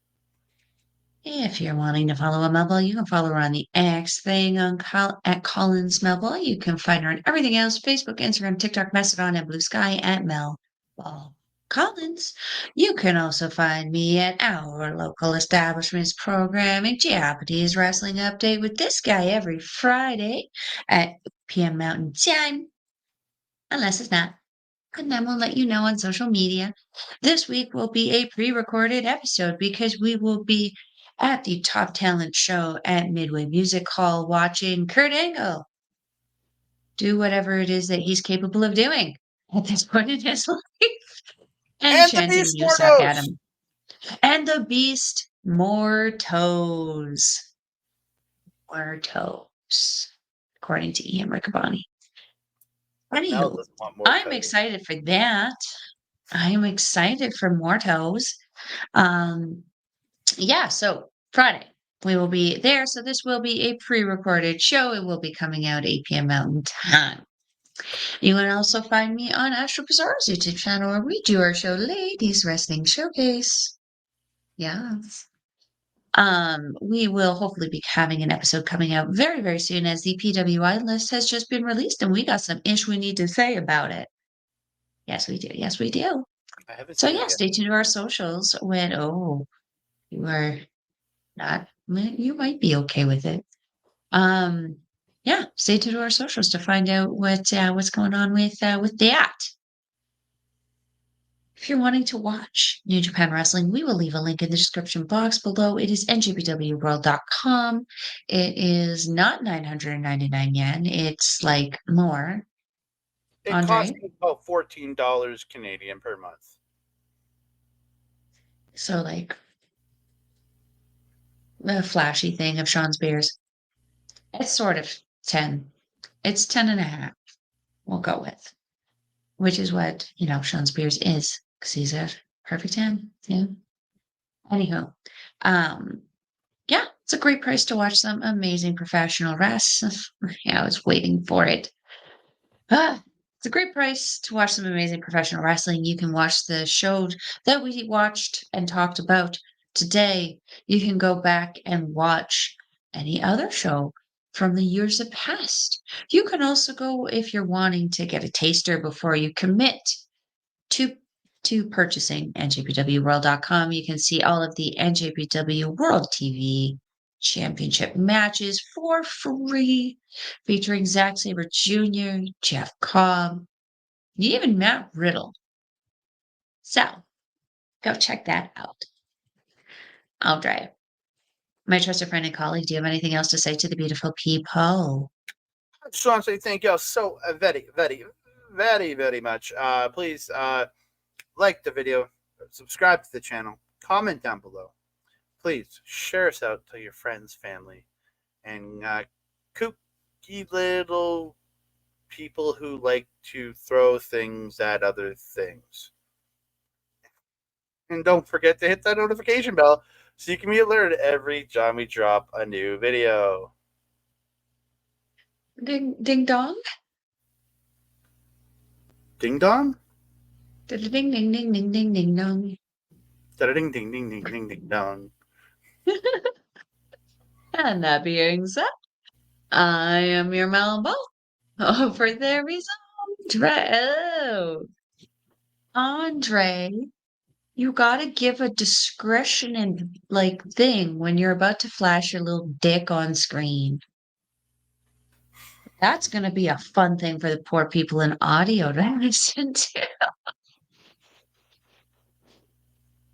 If you're wanting to follow a Melball, you can follow her on the X thing on at Collins Melball. You can find her on everything else: Facebook, Instagram, TikTok, Mastodon, and Blue Sky at Melball Collins. You can also find me at Our Local Establishments programming Japanese Wrestling Update with this guy every Friday at PM Mountain Time, unless it's not. And then we'll let you know on social media. This week will be a pre-recorded episode because we will be at the Top Talent Show at Midway Music Hall watching Kurt Angle do whatever it is that he's capable of doing at this point in his life. And The chanting Beast "You suck, Mordos! Adam." And the Beast, more toes. More toes, according to Ian Riccaboni. Mel Anywho, doesn't want more I'm toes. excited for that. I'm excited for more toes. Yeah, so Friday we will be there. So this will be a pre-recorded show. It will be coming out 8 p.m. Mountain Time. You can also find me on Astro Bizarre's YouTube channel, where we do our show, Ladies Wrestling Showcase. Yes. We will hopefully be having an episode coming out very, very soon, as the PWI list has just been released, and we got some ish we need to say about it. Yes, we do. Yes, we do. I haven't So seen it yeah, yet. stay tuned to our socials when you are not, you might be okay with it. Yeah, stay tuned to our socials to find out what's going on with that. If you're wanting to watch New Japan Wrestling, we will leave a link in the description box below. It is njpwworld.com. It is not 999 yen. It's like more. It costs Andre? me about $14 Canadian per month. So like a flashy thing of Sean Spears. It's sort of 10. It's 10 and a half. We'll go with. Which is what, Sean Spears is. Because he's a perfect 10. Yeah. Anywho. Yeah, it's a great price to watch some amazing professional wrestling. Yeah, I was waiting for it. It's a great price to watch some amazing professional wrestling. You can watch the show that we watched and talked about today. You can go back and watch any other show from the years that passed. You can also go if you're wanting to get a taster before you commit to purchasing njpwworld.com. You can see all of the NJPW World TV Championship matches for free, featuring Zack Sabre Jr., Jeff Cobb, even Matt Riddle. So go check that out. Andre, my trusted friend and colleague, do you have anything else to say to the beautiful people? I just want to say thank you all so very, very, very, very much. Please like the video, subscribe to the channel, comment down below. Please share us out to your friends, family, and kooky little people who like to throw things at other things. And don't forget to hit that notification bell so you can be alerted every time we drop a new video. Ding, ding dong. Ding dong? Ding, ding, ding, ding, ding, ding, ding dong. Ding, ding, ding, ding, ding, ding dong. And that being said, I am your Melball. Over there is Andre. Oh, Andre, you gotta give a discretion and thing when you're about to flash your little dick on screen. That's gonna be a fun thing for the poor people in audio to listen to.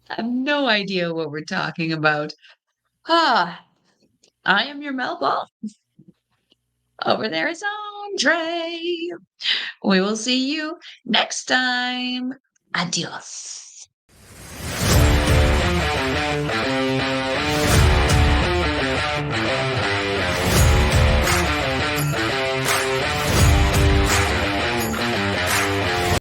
I have no idea what we're talking about. I am your Melball. Over there is Andre. We will see you next time. Adios.